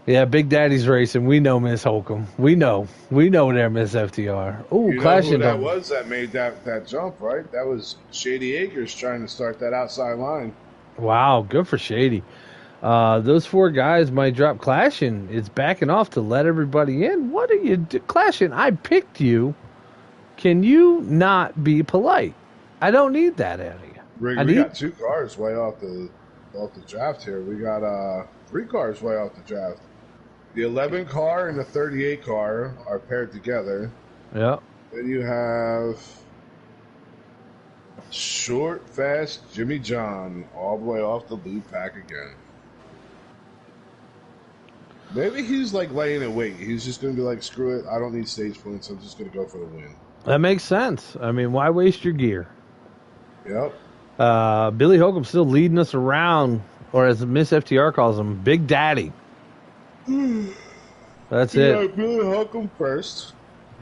Yeah, Big Daddy's racing. We know Miss Holcomb. We know they're Miss FTR. Oh, clashing. That was that made that jump, right? That was Shady Acres trying to start that outside line. Wow, good for Shady. Those 4 guys might drop. Clashing is backing off to let everybody in. What are you do? Clashing, I picked you. Can you not be polite? I don't need that out of you. Rick, we got 2 cars way off the draft here. We got 3 cars way off the draft. The 11 car and the 38 car are paired together. Yeah. Then you have short, fast Jimmy John all the way off the lead pack again. Maybe he's like laying in wait. He's just going to be like, screw it. I don't need stage points. I'm just going to go for the win. That makes sense. I mean, why waste your gear? Yep. Billy Holcomb still leading us around, or as Miss FTR calls him, Big Daddy. That's it. Billy Holcomb first.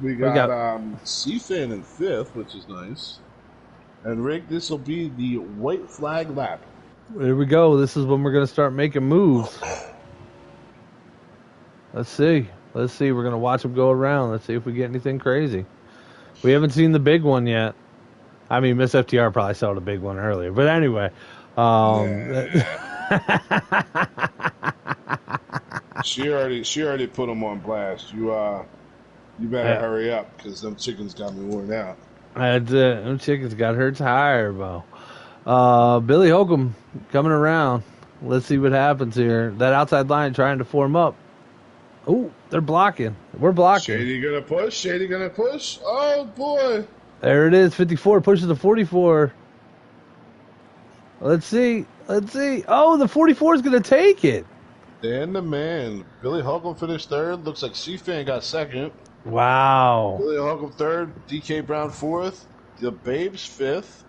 We got C-Fan in 5th, which is nice. And Rick, this will be the white flag lap. Here we go. This is when we're going to start making moves. Let's see. We're going to watch them go around. Let's see if we get anything crazy. We haven't seen the big one yet. I mean, Miss FTR probably saw the big one earlier. But anyway. She already put them on blast. You better hurry up because them chickens got me worn out. Them chickens got her tired, Bo. Billy Holcomb coming around. Let's see what happens here. That outside line trying to form up. Oh, they're blocking. We're blocking. Shady gonna push. Oh boy. There it is. 54 pushes the 44. Let's see. Oh, the 44 is gonna take it. Dan the man. Billy Holcomb finished 3rd. Looks like C-Fan got 2nd. Wow. Billy Holcomb 3rd. DK Brown 4th. The Babes 5th.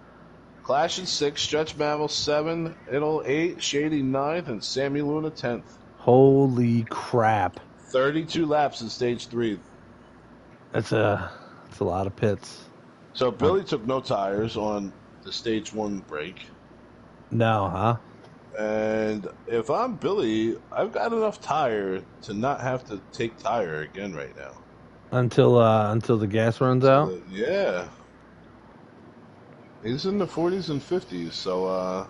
Clash in 6th. Stretch Mammal 7. Idle 8. Shady 9th. And Sammy Luna 10th. Holy crap. 32 laps in stage 3. That's a lot of pits. So Billy took no tires on the stage 1 break. No, huh? And if I'm Billy, I've got enough tire to not have to take tire again right now. Until the gas runs out? Yeah. He's in the 40s and 50s, so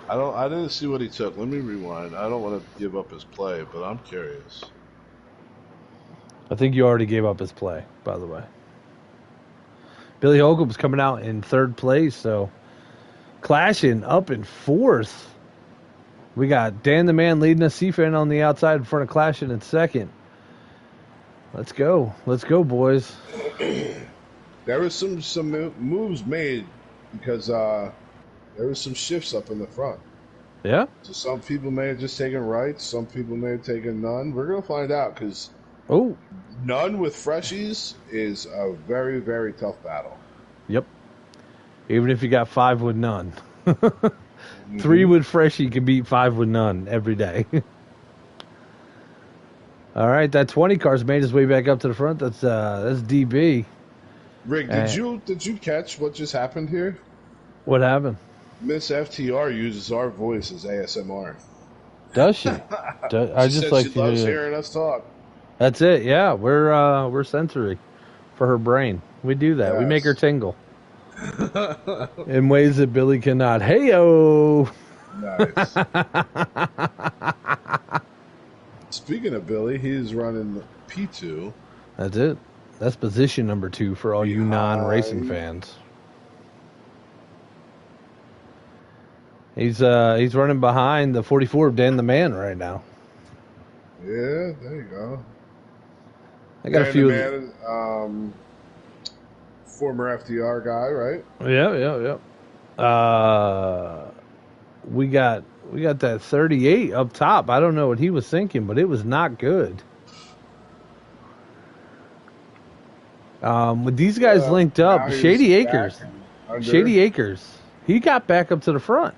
I didn't see what he took. Let me rewind. I don't want to give up his play, but I'm curious. I think you already gave up his play, by the way. Billy Holcomb's coming out in 3rd place, so Clashing up in 4th. We got Dan the Man leading us, C-Fan on the outside in front of Clashing in 2nd. Let's go, boys. There was some moves made because there was some shifts up in the front. Yeah? So some people may have just taken rights, some people may have taken none. We're going to find out because none with freshies is a very, very tough battle. Yep. Even if you got 5 with none. 3 with freshie can beat 5 with none every day. All right, that 20 car's made his way back up to the front. That's DB. Rick, did you catch what just happened here? What happened? Miss FTR uses our voice as ASMR. Does she? She loves hearing us talk. That's it. Yeah, we're sensory for her brain. We do that. Yes. We make her tingle in ways that Billy cannot. Hey-o! Nice. Speaking of Billy, he's running P2. That's it. That's position number 2 for all you non-racing fans. He's running behind the 44 of Dan the Man right now. Yeah, there you go. I got a few. Dan the Man, former FDR guy, right? Yeah. We got that 38 up top. I don't know what he was thinking, but it was not good. With these guys linked up, Shady Acres, he got back up to the front.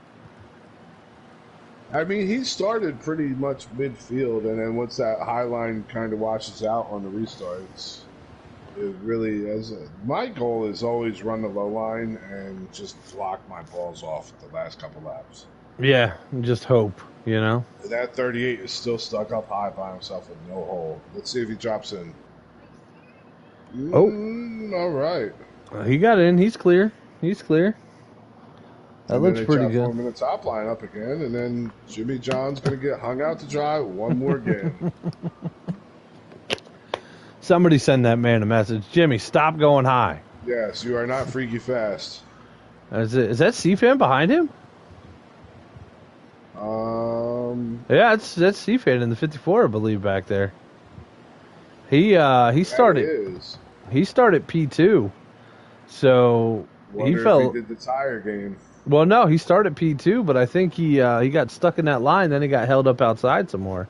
I mean, he started pretty much midfield, and then once that high line kind of washes out on the restarts, it really is. My goal is always run the low line and just block my balls off the last couple laps. Yeah, just hope, you know. That 38 is still stuck up high by himself with no hole. Let's see if he drops in. All right. He got in. He's clear. That looks pretty good. Him in the top line up again, and then Jimmy John's going to get hung out to dry one more game. Somebody send that man a message. Jimmy, stop going high. Yes, you are not freaky fast. Is that C-Fan behind him? Yeah, that's C-Fan in the 54, I believe, back there. He started P2, so he felt. If he did the tire game. Well, no, he started P2, but I think he got stuck in that line. Then he got held up outside some more.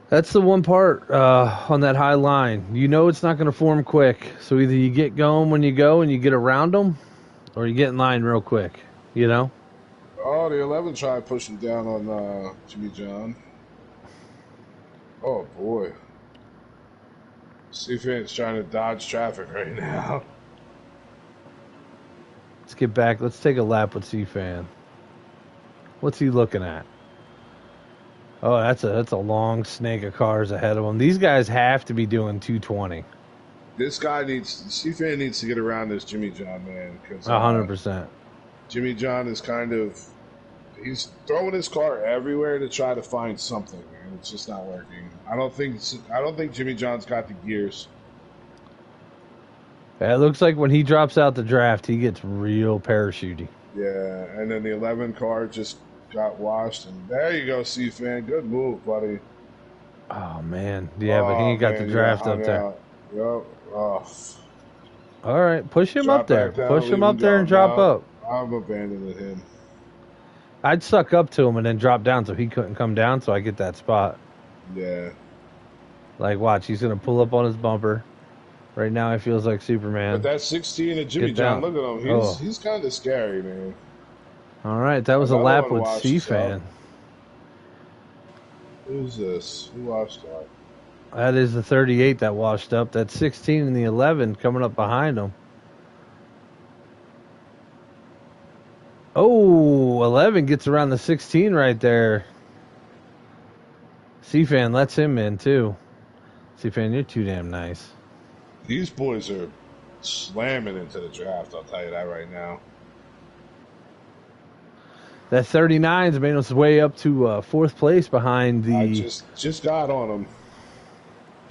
That's the one part on that high line. You know it's not going to form quick. So either you get going when you go and you get around them, or you get in line real quick. You know. Oh, the 11 tried pushing down on Jimmy John. Oh boy. C-Fan's trying to dodge traffic right now. Let's get back. Let's take a lap with C-Fan. What's he looking at? Oh, that's a long snake of cars ahead of him. These guys have to be doing 220. This guy C-Fan needs to get around this Jimmy John, man. 100%. Jimmy John is he's throwing his car everywhere to try to find something, man. It's just not working. I don't think Jimmy John's got the gears. Yeah, it looks like when he drops out the draft, he gets real parachuty. Yeah, and then the 11 car just got washed, and there you go, C-Fan. Good move, buddy. Oh, man. Yeah, but he ain't got the draft up there. Yep. Oh. All right, push him up there. Push him up there and drop up. I'm abandoning him. I'd suck up to him and then drop down so he couldn't come down, so I get that spot. Yeah. Like, watch, he's going to pull up on his bumper. Right now, it feels like Superman. But that 16 of Jimmy John, look at him. He's kind of scary, man. All right, that was a lap with C-Fan. Who's this? Who washed up? That is the 38 that washed up. That's 16 and the 11 coming up behind him. Oh, 11 gets around the 16 right there. C-Fan lets him in, too. C-Fan, you're too damn nice. These boys are slamming into the draft, I'll tell you that right now. That 39's made his way up to fourth place behind the... I just got on him.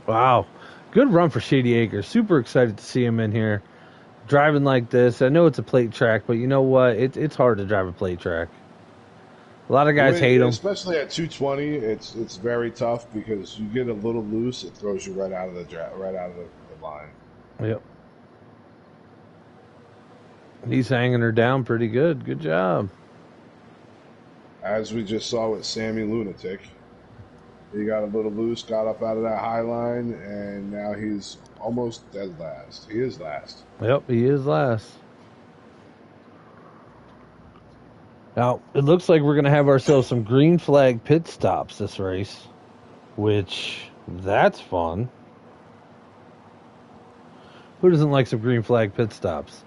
Wow. Good run for Shady Acres. Super excited to see him in here. Driving like this. I know it's a plate track, but you know what? It's hard to drive a plate track. A lot of guys hate them. Especially at 220, it's very tough because you get a little loose, it throws you right out of the line. Yep. He's hanging her down pretty good. Good job. As we just saw with Sammy Lunatic. He got a little loose, got up out of that high line, and now he's almost dead last. He is last. Yep, he is last. Now, it looks like we're going to have ourselves some green flag pit stops this race, which, that's fun. Who doesn't like some green flag pit stops?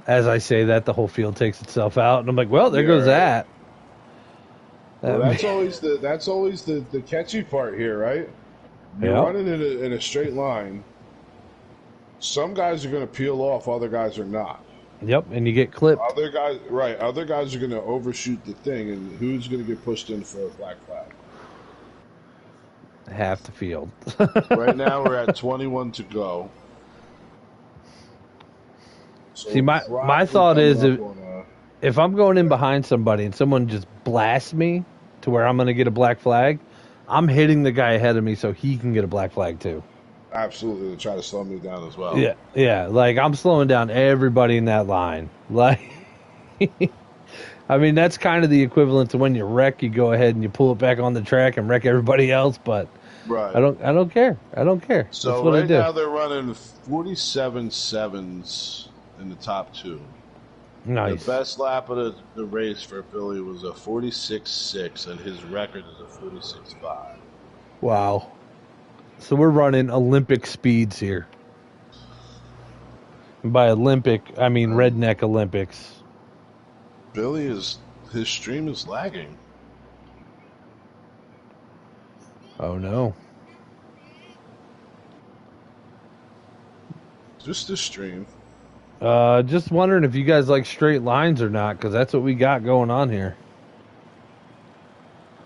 As I say that, the whole field takes itself out, and I'm like, well, there goes that. Well, that's always the catchy part here, right? You're running in a straight line. Some guys are going to peel off, other guys are not. Yep, and you get clipped. Other guys are going to overshoot the thing, and who's going to get pushed in for a black flag? Half the field. Right now, we're at 21 to go. So see, my thought is if I'm going in behind somebody and someone just blasts me to where I'm going to get a black flag, I'm hitting the guy ahead of me so he can get a black flag too. Absolutely, to try to slow me down as well. Yeah. Like I'm slowing down everybody in that line. Like, I mean, that's kind of the equivalent to when you wreck, you go ahead and you pull it back on the track and wreck everybody else. But right, I don't care. So that's what right I do. now they're running 47 sevens in the top two. Nice. The best lap of the race for Billy was a 46.6, and his record is a 46.5. Wow. So we're running Olympic speeds here. And by Olympic, I mean redneck Olympics. His stream is lagging. Oh no. Just the stream. Just wondering if you guys like straight lines or not, because that's what we got going on here.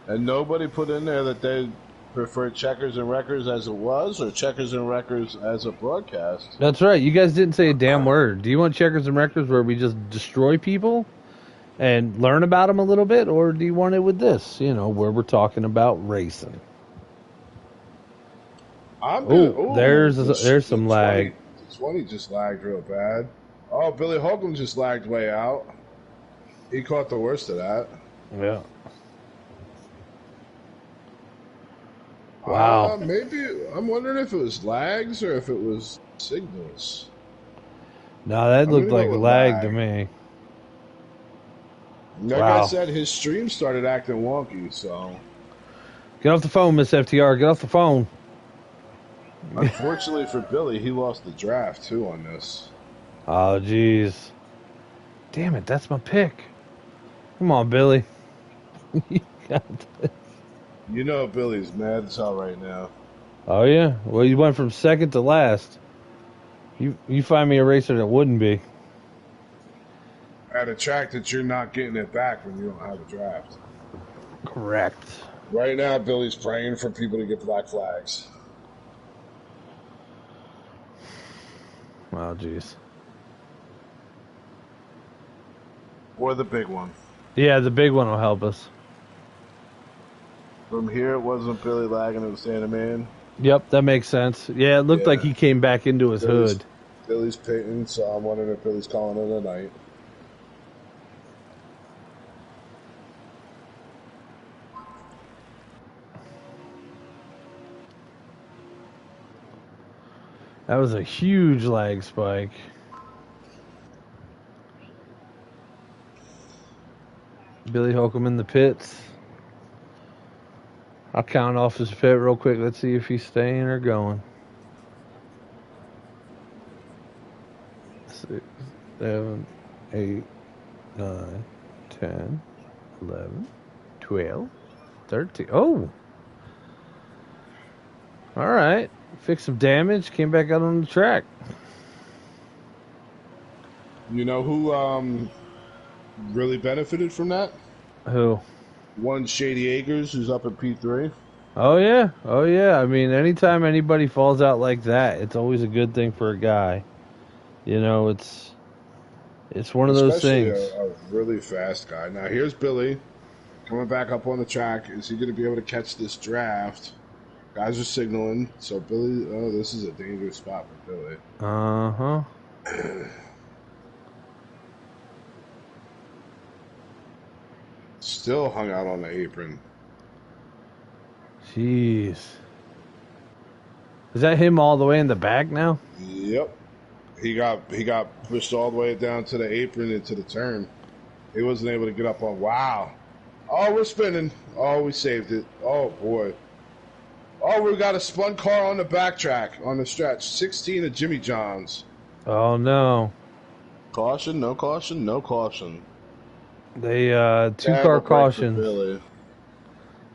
And nobody put in there that they prefer checkers and wreckers as it was, or checkers and wreckers as a broadcast. That's right. You guys didn't say a damn word. Do you want checkers and wreckers where we just destroy people and learn about them a little bit, or do you want it with this, where we're talking about racing? There's some lag. 20 just lagged real bad. Oh, Billy Holcomb just lagged way out. He caught the worst of that. Yeah. Wow. Maybe I'm wondering if it was lags or if it was signals. No, that looked like lag to me. Like I said, his stream started acting wonky, so. Get off the phone, Miss FTR. Get off the phone. Unfortunately for Billy, he lost the draft too on this. Oh, jeez. Damn it, that's my pick. Come on, Billy. You got this. You know Billy's mad as hell right now. Oh, yeah? Well, you went from second to last. You find me a racer that wouldn't be. At a track that you're not getting it back when you don't have a draft. Correct. Right now, Billy's praying for people to get black flags. Wow, jeez. Or the big one. Yeah, the big one will help us. From here, it wasn't Billy lagging, it was Santa Man. Yep, that makes sense. Yeah, it looked like he came back into his hood. Billy's pitting, so I'm wondering if Billy's calling it a night. That was a huge lag spike. Billy Holcomb in the pits. I'll count off his pit real quick. Let's see if he's staying or going. 6, 7, 8, 9, 10, 11, 12, 13. Oh! All right. Fixed some damage. Came back out on the track. You know who really benefited from that? Who? One Shady Acres, who's up at P3. Oh yeah. I mean, anytime anybody falls out like that, it's always a good thing for a guy. It's one of those things. Especially a really fast guy. Now here's Billy coming back up on the track. Is he going to be able to catch this draft? Guys are signaling. So Billy, this is a dangerous spot for Billy. Uh-huh. Still hung out on the apron. Jeez. Is that him all the way in the back now? Yep. He got pushed all the way down to the apron into the turn. He wasn't able to get up on. Wow. Oh, we're spinning. Oh, we saved it. Oh, boy. Oh, we got a spun car on the backtrack on the stretch. 16 of Jimmy John's. Oh, no. Caution, no caution, no caution. They, two-car cautions.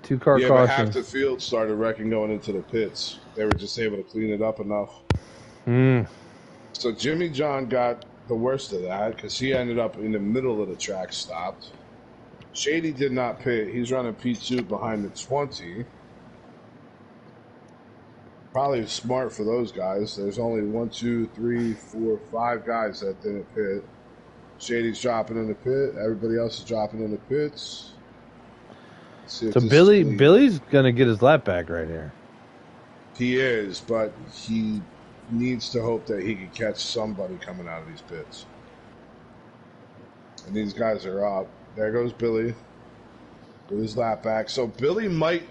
Two-car cautions. But half the field started wrecking going into the pits. They were just able to clean it up enough. So Jimmy John got the worst of that because he ended up in the middle of the track stopped. Shady did not pit. He's running P2 behind the 20. Probably smart for those guys. There's only 1, 2, 3, 4, 5 guys that didn't pit. Shady's dropping in the pit. Everybody else is dropping in the pits. So Billy's going to get his lap back right here. He is, but he needs to hope that he can catch somebody coming out of these pits. And these guys are up. There goes Billy with his lap back. So Billy might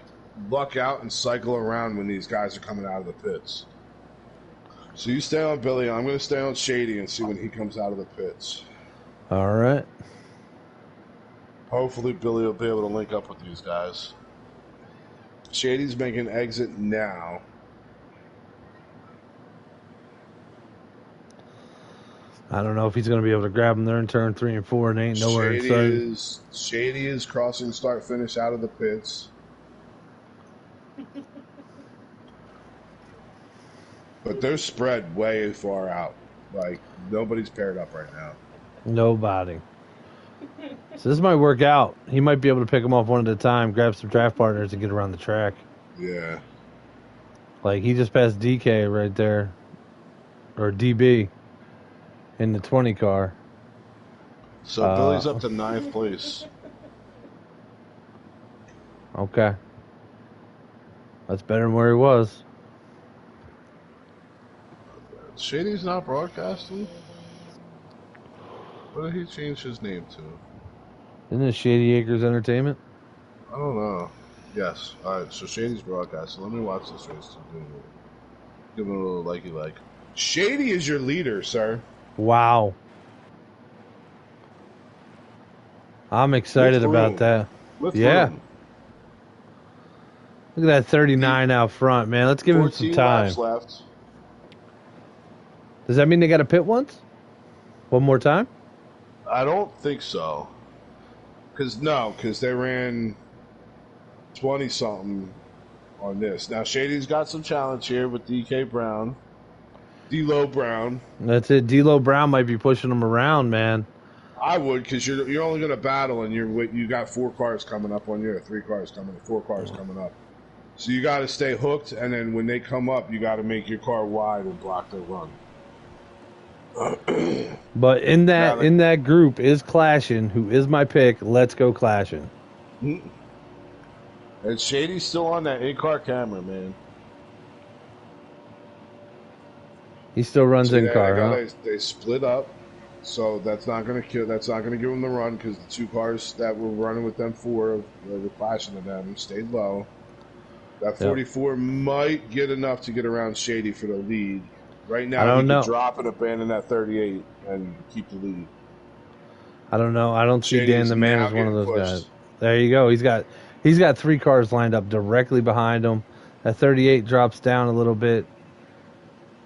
luck out and cycle around when these guys are coming out of the pits. So you stay on Billy. I'm going to stay on Shady and see when he comes out of the pits. All right. Hopefully Billy will be able to link up with these guys. Shady's making exit now. I don't know if he's going to be able to grab him there in turn 3 and 4 and ain't nowhere in sight. Shady is crossing start finish out of the pits. But they're spread way far out. Like, nobody's paired up right now. Nobody. So this might work out. He might be able to pick them off one at a time, grab some draft partners, and get around the track. Yeah. Like, he just passed DK right there. Or DB. In the 20 car. So Billy's up to 9th place. Okay. That's better than where he was. Shady's not broadcasting? What did he change his name to? Isn't it Shady Acres Entertainment? I don't know. Yes. Alright, so Shady's broadcasting. Let me watch this race. Give him a little likey like. Shady is your leader, sir. Wow. I'm excited about that. Yeah. Look at that 39 out front, man. Let's give him some time. Laps left. Does that mean they got to pit once? One more time? I don't think so. Because they ran 20-something on this. Now, Shady's got some challenge here with DK Brown. D-Lo Brown. That's it. D-Lo Brown might be pushing them around, man. I would, because you're only going to battle, and you got 4 cars coming up on you, or 3 cars coming, 4 cars coming up. So you got to stay hooked, and then when they come up, you got to make your car wide and block their run. But in that group is Clashing, who is my pick. Let's go Clashing. And Shady's still on that 8-car camera, man. He still runs in-car, huh? They split up, so that's not going to kill. That's not going to give them the run because the 2 cars that were running with them 4, the clashing of them, stayed low. That 44 might get enough to get around Shady for the lead. Right now, he can drop and abandon that 38 and keep the lead. I don't know. I don't see Dan the Man as one of those guys. There you go. He's got 3 cars lined up directly behind him. That 38 drops down a little bit.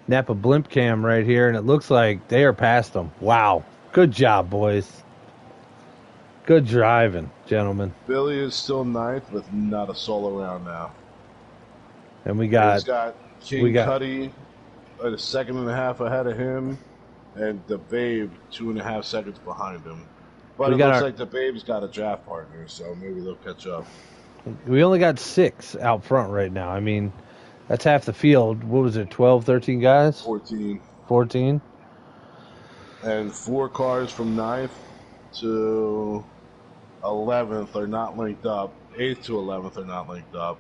Napa blimp cam right here, and it looks like they are past them. Wow. Good job, boys. Good driving, gentlemen. Billy is still 9th with not a solo round now. And we got King Cuddy a 1.5 seconds ahead of him, and the Babe 2.5 seconds behind him. But it looks like the Babe's got a draft partner, so maybe they'll catch up. We only got 6 out front right now. I mean, that's half the field. What was it, 12, 13 guys? 14. 14? And 4 cars from 9th to 11th are not linked up. 8th to 11th are not linked up.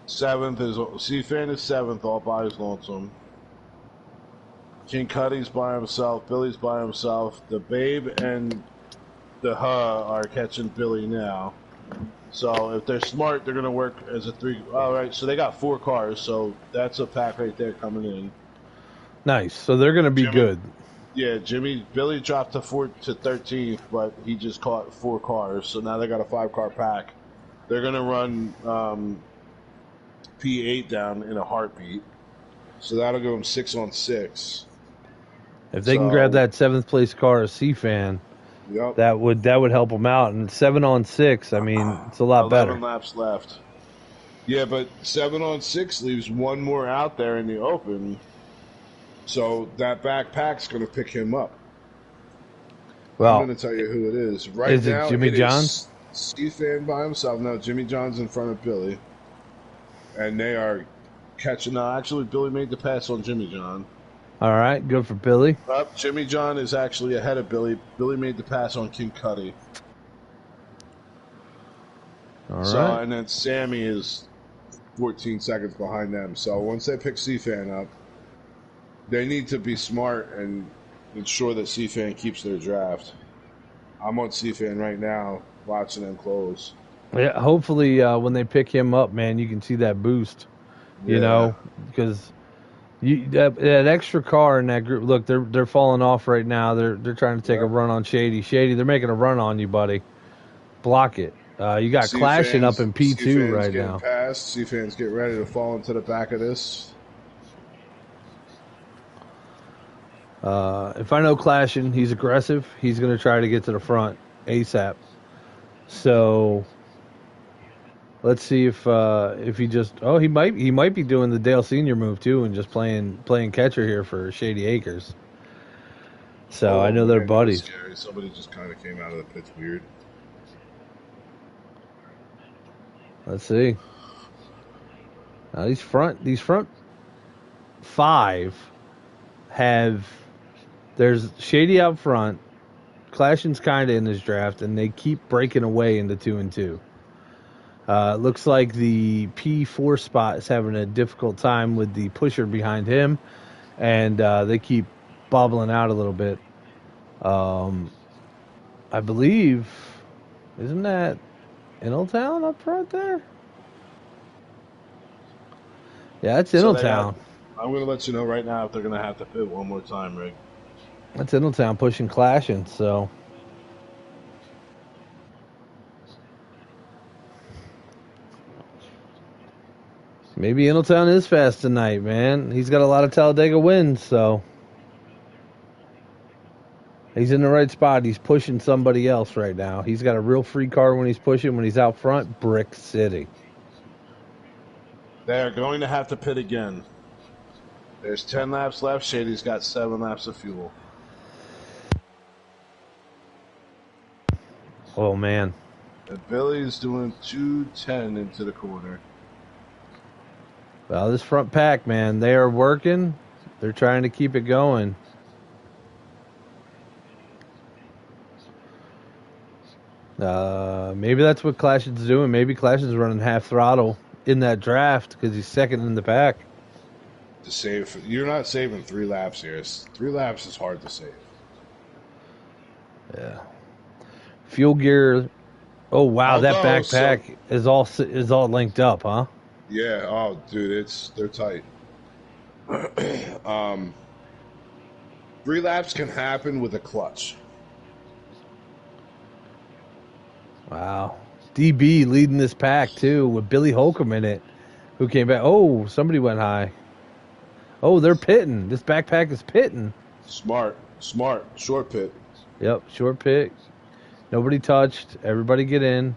7th is... C-Fan is 7th, all by his lonesome. King Cuddy's by himself. Billy's by himself. The Babe and the are catching Billy now. So if they're smart, they're going to work as a 3. All right, so they got 4 cars, so that's a pack right there coming in. Nice. So they're going to be good. Yeah, Billy dropped to 13th, but he just caught 4 cars, so now they got a 5-car pack. They're going to run P8 down in a heartbeat, so that'll give them 6 on 6. If they can grab that 7th place car, a C-Fan, that would help them out. And 7 on 6, I mean, it's a lot better. 11 laps left. Yeah, but 7 on 6 leaves 1 more out there in the open. So that backpack's going to pick him up. Well, I'm going to tell you who it is. Right is now, it Jimmy Johns? C-Fan by himself. No, Jimmy John's in front of Billy. And they are catching. No, actually, Billy made the pass on Jimmy John. All right, good for Billy. Jimmy John is actually ahead of Billy. Billy made the pass on King Cuddy. All right. And then Sammy is 14 seconds behind them. So once they pick C-Fan up, they need to be smart and ensure that C-Fan keeps their draft. I'm on C-Fan right now, watching them close. Yeah, hopefully when they pick him up, man, you can see that boost. You know, because that extra car in that group. Look, they're falling off right now. They're trying to take a run on Shady. Shady, they're making a run on you, buddy. Block it. You got Clashing up in P2 right now. Passed. C-Fans get ready to fall into the back of this. If I know Clashing, he's aggressive. He's going to try to get to the front ASAP. So let's see if he just he might be doing the Dale Senior move too and just playing catcher here for Shady Acres. So I know they're buddies. Scary. Somebody just kind of came out of the pitch weird. Let's see. Now these front five there's Shady out front, Clashing's kind of in this draft, and they keep breaking away into 2 and 2. It looks like the P4 spot is having a difficult time with the pusher behind him, and they keep bobbling out a little bit. I believe, isn't that Innotown up front there? Yeah, it's Innotown. I'm going to let you know right now if they're going to have to pit one more time, Rick. That's Innotown pushing Clashing, so. Maybe Innotown is fast tonight, man. He's got a lot of Talladega wins, so. He's in the right spot. He's pushing somebody else right now. He's got a real free car when he's pushing. When he's out front, Brick City. They're going to have to pit again. There's 10 laps left. Shady's got 7 laps of fuel. Oh, man. And Billy's doing 210 into the corner. Well, this front pack, man, they are working. They're trying to keep it going. Maybe that's what Clashing's doing. Maybe Clashing's running half throttle in that draft because he's second in the pack. To save, you're not saving 3 laps here. 3 laps is hard to save. Yeah. Fuel gear. Oh wow, that backpack is all linked up, huh? Yeah. Oh, dude, they're tight. 3 laps can happen with a clutch. Wow. DB leading this pack, too, with Billy Holcomb in it, who came back. Oh, somebody went high. Oh, they're pitting. This backpack is pitting. Smart. Short pit. Yep, short pit. Nobody touched. Everybody get in.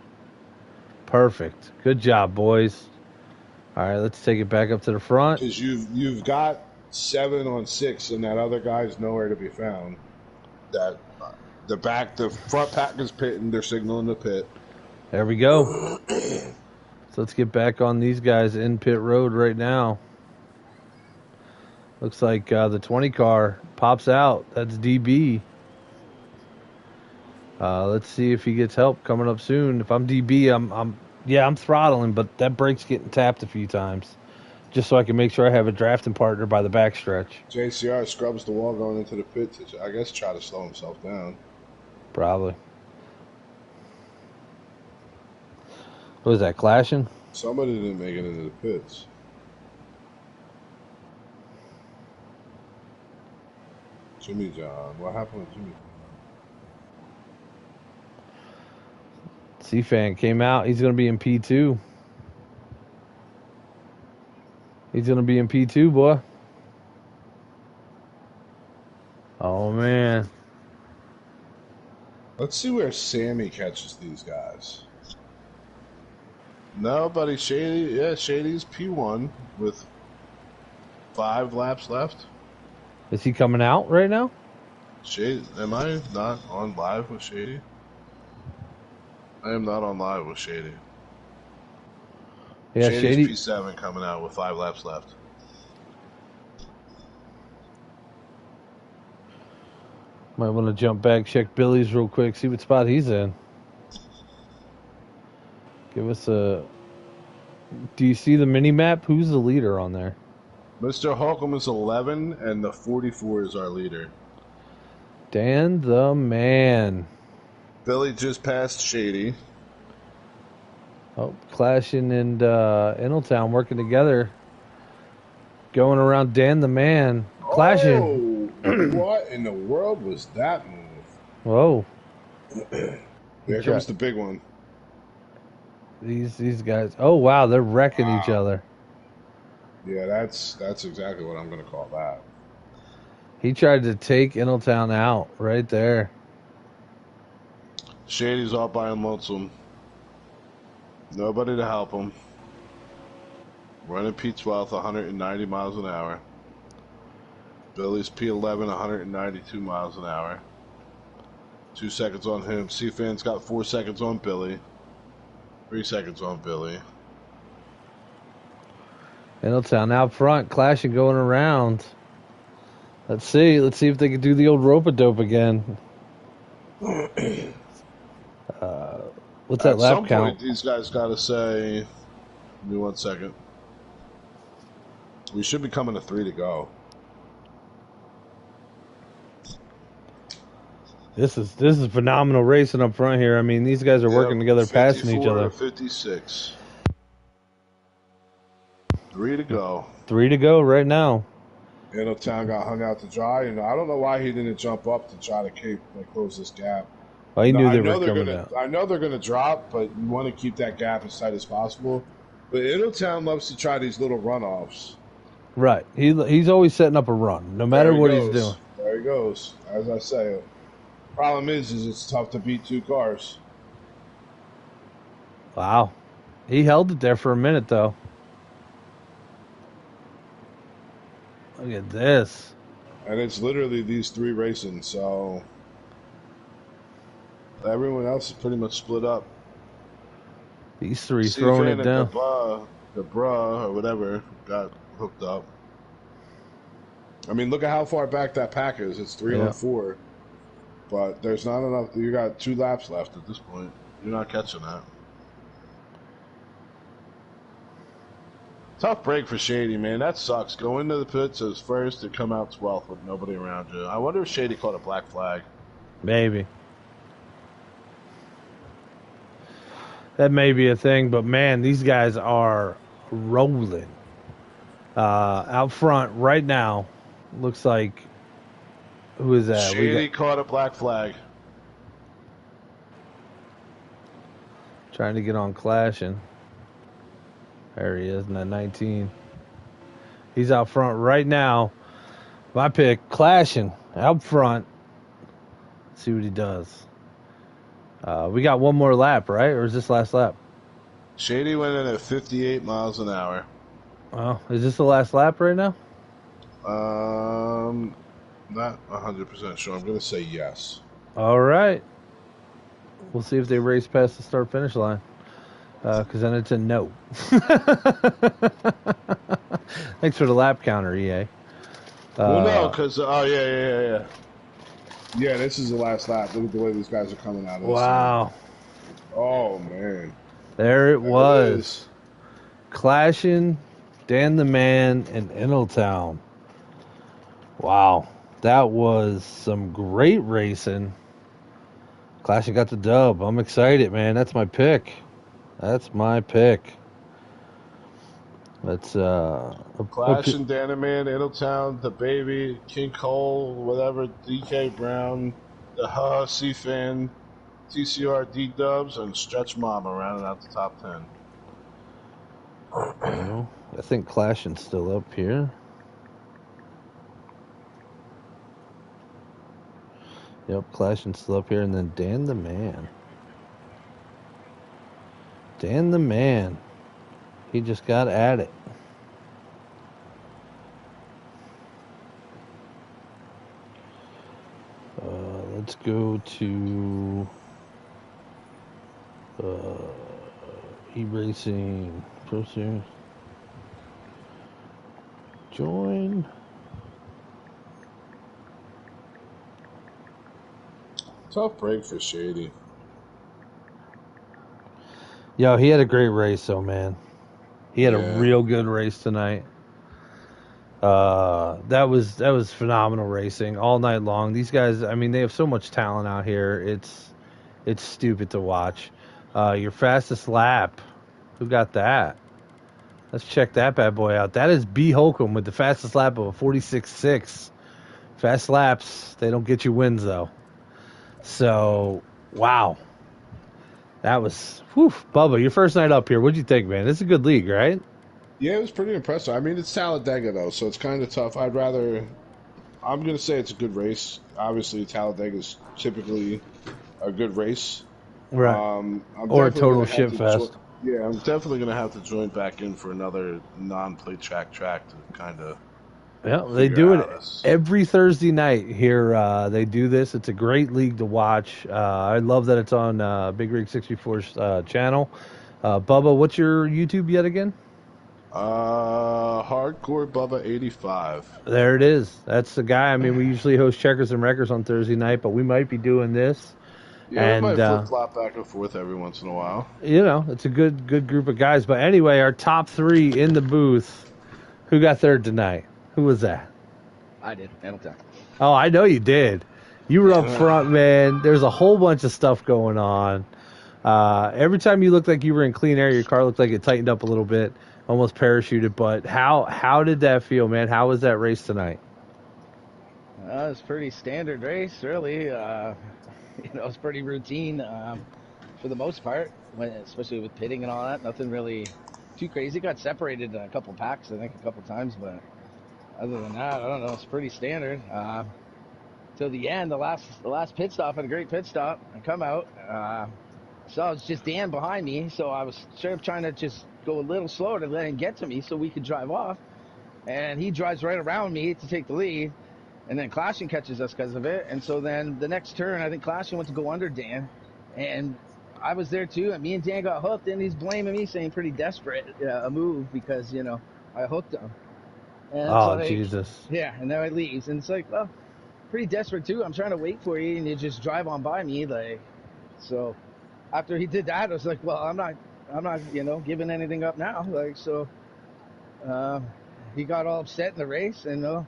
Perfect. Good job, boys. All right, let's take it back up to the front. Because you've got 7 on 6, and that other guy's nowhere to be found. That the front pack is pitting. They're signaling the pit. There we go. So let's get back on these guys in pit road right now. Looks like the 20 car pops out. That's DB. Let's see if he gets help coming up soon. If I'm DB, I'm throttling, but that brake's getting tapped a few times, just so I can make sure I have a drafting partner by the backstretch. JCR scrubs the wall going into the pit to, I guess, try to slow himself down. Probably. What was that, Clashing? Somebody didn't make it into the pits. Jimmy John. What happened with Jimmy John? C-Fan came out. He's going to be in P2. He's going to be in P2, boy. Oh, man. Let's see where Sammy catches these guys. No, buddy. Shady. Yeah, Shady's P1 with 5 laps left. Is he coming out right now? Shady, am I not on live with Shady? I am not on live with Shady. Yeah, Shady's P7 coming out with 5 laps left. Might want to jump back, check Billy's real quick, see what spot he's in. Give us a... Do you see the mini map? Who's the leader on there? Mr. Holcomb is 11, and the 44 is our leader. Dan the man. Billy just passed Shady. Oh, Clashing and Intletown working together. Going around Dan the man. Clashing. Oh, what in the world was that move? Whoa. Here comes the big one. These guys. Oh, wow. They're wrecking each other. Yeah, that's exactly what I'm going to call that. He tried to take Intletown out right there. Shady's all by him lonesome. Nobody to help him. Running P12, 190 miles an hour. Billy's P11, 192 miles an hour. 2 seconds on him. C-Fan's got 4 seconds on Billy. 3 seconds on Billy. Intletown out front, Clashing going around. Let's see if they can do the old rope-a-dope again. What's that lap count? At some point, these guys got to say, give me 1 second. We should be coming to 3 to go. This is phenomenal racing up front here. I mean, these guys are working together, passing each other. 56. 3 to go. 3 to go right now. Intletown got hung out to dry. You know, I don't know why he didn't jump up to try to close this gap. Well, he knew they were coming out. I know they're going to drop, but you want to keep that gap as tight as possible. But Intletown loves to try these little runoffs. Right. He's always setting up a run, no matter what he's doing. There he goes. As I say, problem is it's tough to beat 2 cars. Wow. He held it there for a minute, though. Look at this. And it's literally these 3 racing, so everyone else is pretty much split up. These 3 throwing it down. The bra or whatever got hooked up. I mean, look at how far back that pack is. It's 3 on 4. But there's not enough. You got 2 laps left at this point. You're not catching that. Tough break for Shady, man. That sucks. Go into the pits as first and come out 12th with nobody around you. I wonder if Shady caught a black flag. Maybe. That may be a thing, but man, these guys are rolling. Out front right now, looks like, who is that? Shady caught a black flag. Trying to get on Clashing. There he is in that 19. He's out front right now. My pick, Clashing, out front. See what he does. We got 1 more lap, right? Or is this last lap? Shady went in at 58 miles an hour. Oh, is this the last lap right now? Not 100% sure. I'm going to say yes. All right. We'll see if they race past the start-finish line. Because then it's a no. Thanks for the lap counter, EA. Well, no, because... yeah. Yeah, this is the last lap. Look at the way these guys are coming out of this. Wow. Oh, man. There it was. Clashing, Dan the Man, and Intletown. Wow. That was some great racing. Clashing got the dub. I'm excited, man. That's my pick. Let's Clashing, Dan the Man, Intletown, the Baby, King Cole, whatever, DK Brown, the C-Fan, TCR D-Dubs, and Stretch Mama rounding out the top 10. Well, I think Clashing's still up here. Yep, Clashing's still up here, and then Dan the Man. Dan the Man. He just got at it. Let's go to eRacingProSeries. Join. Tough break for Shady. Yo, he had a great race, though, man. He had a real good race tonight. That was phenomenal racing all night long. These guys, I mean, they have so much talent out here. It's stupid to watch. Your fastest lap, who got that? Let's check that bad boy out. That is B. Holcomb with the fastest lap of a 46.6. Fast laps, they don't get you wins, though. So, wow. That was, whew. Bubba, your first night up here. What'd you think, man? It's a good league, right? Yeah, it was pretty impressive. I mean, it's Talladega, though, so it's kind of tough. I'm going to say it's a good race. Obviously, Talladega's typically a good race. Right. Or a total shit fest. Yeah, I'm definitely going to have to join back in for another non-plate track to kind of. Yeah, they do it every Thursday night here. They do this. It's a great league to watch. I love that it's on Big Rig 64's channel. Bubba, what's your YouTube yet again? Hardcore Bubba 85. There it is. That's the guy. I mean, we usually host Checkers and Wreckers on Thursday night, but we might be doing this. Yeah, we might flip-flop back and forth every once in a while. You know, it's a good group of guys. But anyway, our top three in the booth. Who got third tonight? Who was that? I did. Hamilton. Oh, I know you did. You were up front, man. There's a whole bunch of stuff going on. Every time you looked like you were in clean air, your car looked like it tightened up a little bit, almost parachuted. But how did that feel, man? How was that race tonight? It was a pretty standard race, really. It's pretty routine for the most part, especially with pitting and all that. Nothing really too crazy. Got separated in a couple packs, I think, a couple times, but other than that, I don't know. It's pretty standard. Till the end, the last pit stop, had a great pit stop. I come out, so it's just Dan behind me. So I was sort of trying to just go a little slower to let him get to me so we could drive off. And he drives right around me to take the lead. And then Clashin catches us because of it. And so then the next turn, I think Clashin went to go under Dan. And I was there too. And me and Dan got hooked. And he's blaming me, saying pretty desperate a move because, I hooked him. And Jesus. Yeah, and then it leaves. And it's like, well, pretty desperate too. I'm trying to wait for you and you just drive on by me. So after he did that, I was like, well, I'm not, giving anything up now. He got all upset in the race and,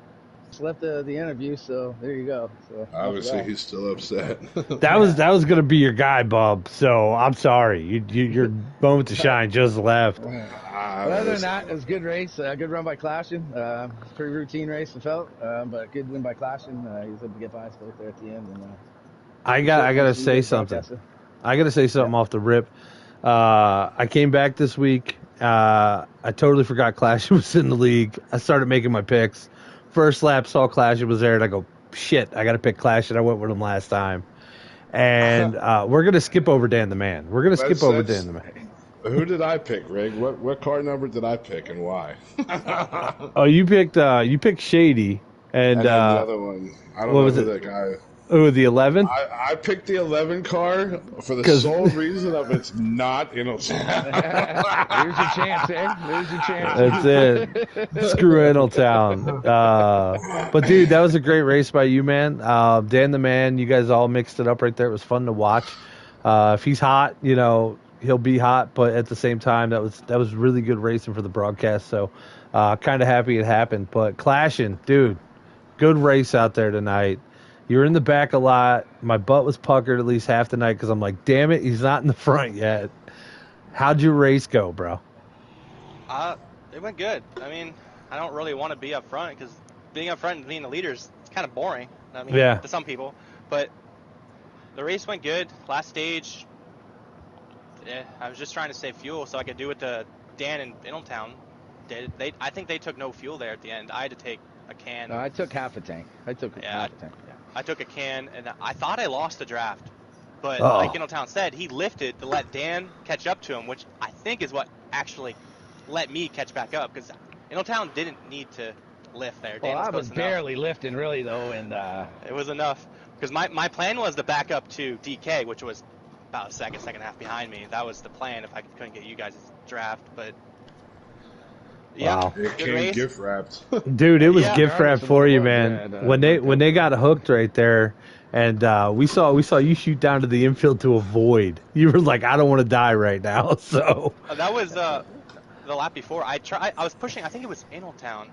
just left the interview, so there you go. So obviously he's still upset. That was gonna be your guy, Bub. So I'm sorry, your moment to shine just left. Other than that, it was a good race, good run by Clashin. Pretty routine race, I felt, but good win by Clashin. He was able to get by us both there at the end. And I gotta say something. I gotta say something off the rip. I came back this week. I totally forgot Clashin was in the league. I started making my picks. First lap, saw Clashin was there, and I go, shit, I got to pick Clashin. I went with him last time. And we're going to skip over Dan the Man. We're going to skip over Dan the Man. Who did I pick, Rig? What car number did I pick and why? Oh, you picked Shady. And the other one. I don't know who that guy is. Oh, the 11? I picked the 11 car for the sole reason of it's not in Town. Here's your chance, eh? Here's your chance. That's it. Screw Town. But, dude, that was a great race by you, man. Dan the Man, you guys all mixed it up right there. It was fun to watch. If he's hot, he'll be hot. But at the same time, that was really good racing for the broadcast. So kind of happy it happened. But Clashin', dude, good race out there tonight. You were in the back a lot. My butt was puckered at least half the night because I'm like, damn it, he's not in the front yet. How'd your race go, bro? It went good. I mean, I don't really want to be up front because being up front and being the leader is kind of boring. I mean, to some people. But the race went good. Last stage, I was just trying to save fuel so I could do what Dan and Middletown did. I think they took no fuel there at the end. I had to take a can. No, I took half a tank. Half a tank. Yeah. I took a can, and I thought I lost the draft. But like Middletown said, he lifted to let Dan catch up to him, which I think is what actually let me catch back up, because Middletown didn't need to lift there. Dan I was barely lifting, really, though, and it was enough. Because my plan was to back up to DK, which was about a second and a half behind me. That was the plan if I couldn't get you guys' draft. But Yeah, it came gift wrapped. Dude, it was gift wrapped for you, man. When they got hooked right there, and we saw you shoot down to the infield to avoid. You were like, I don't want to die right now. So that was the lap before. I was pushing. I think it was Inaltown.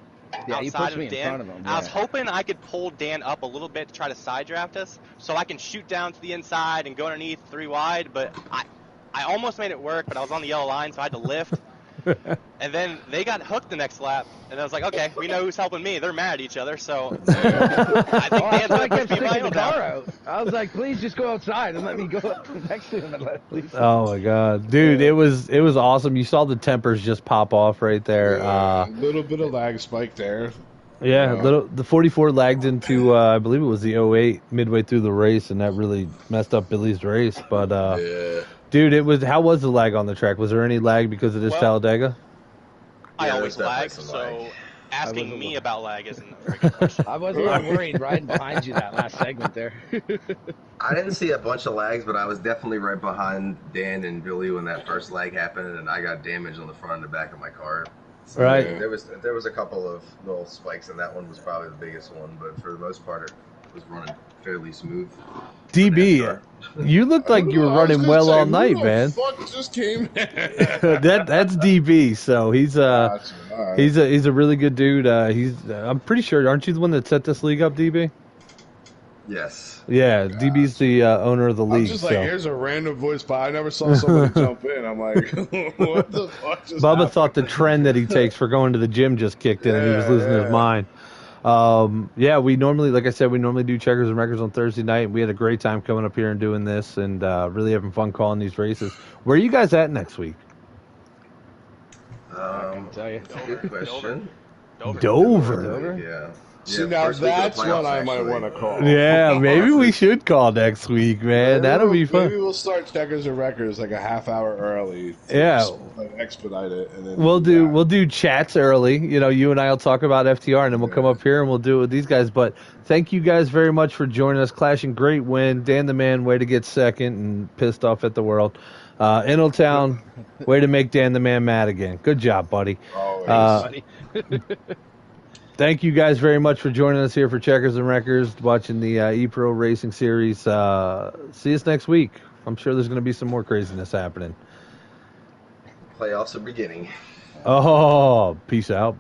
Yeah, you pushed me Dan. in front of him. I was hoping I could pull Dan up a little bit to try to side draft us, so I can shoot down to the inside and go underneath 3 wide. But I almost made it work, but I was on the yellow line, so I had to lift. And then they got hooked the next lap, and I was like, okay, we know who's helping me. They're mad at each other, so I think Dan's I kept sticking the car out. I was like, please just go outside and let me go up next to him and please. Oh my god, dude, it was awesome. You saw the tempers just pop off right there. A little bit of lag spike there. Yeah, the 44 lagged into I believe it was the 08 midway through the race, and that really messed up Billy's race. But dude, how was the lag on the track? Was there any lag because of this Talladega? I always lag, so asking me about lag isn't a very good question. I wasn't worried riding behind you that last segment there. I didn't see a bunch of lags, but I was definitely right behind Dan and Billy when that first lag happened, and I got damage on the front and the back of my car. So right. There was a couple of little spikes, and that one was probably the biggest one, but for the most part, it was running fairly smooth. DB, you looked like you were running well all night, man. Fuck just came. That's DB. So he's a really good dude. I'm pretty sure. Aren't you the one that set this league up, DB? Yes. Yeah, DB's the owner of the league. I'm just like, here's a random voice pod. I never saw somebody jump in. I'm like, what the fuck just Bubba happened? thought the trend that he takes for going to the gym just kicked in, and he was losing his mind. We normally, like I said, do Checkers and Wreckers on Thursday night. We had a great time coming up here and doing this, and really having fun calling these races. Where are you guys at next week? I can tell you. Good question. Dover. Yeah. See, now that's what I might want to call. Yeah, maybe we should call next week, man. That'll be fun. Maybe we'll start Checkers and Wreckers like a half hour early. Expedite it, and then we'll do chats early. You know, you and I will talk about FTR, and then we'll come up here and we'll do it with these guys. But thank you guys very much for joining us. Clashing, great win. Dan the Man, way to get second and pissed off at the world. Inaltown, way to make Dan the Man mad again. Good job, buddy. Always. Thank you guys very much for joining us here for Checkers and Wreckers, watching the ePro Racing Series. See us next week. I'm sure there's going to be some more craziness happening. Playoffs are beginning. Oh, peace out.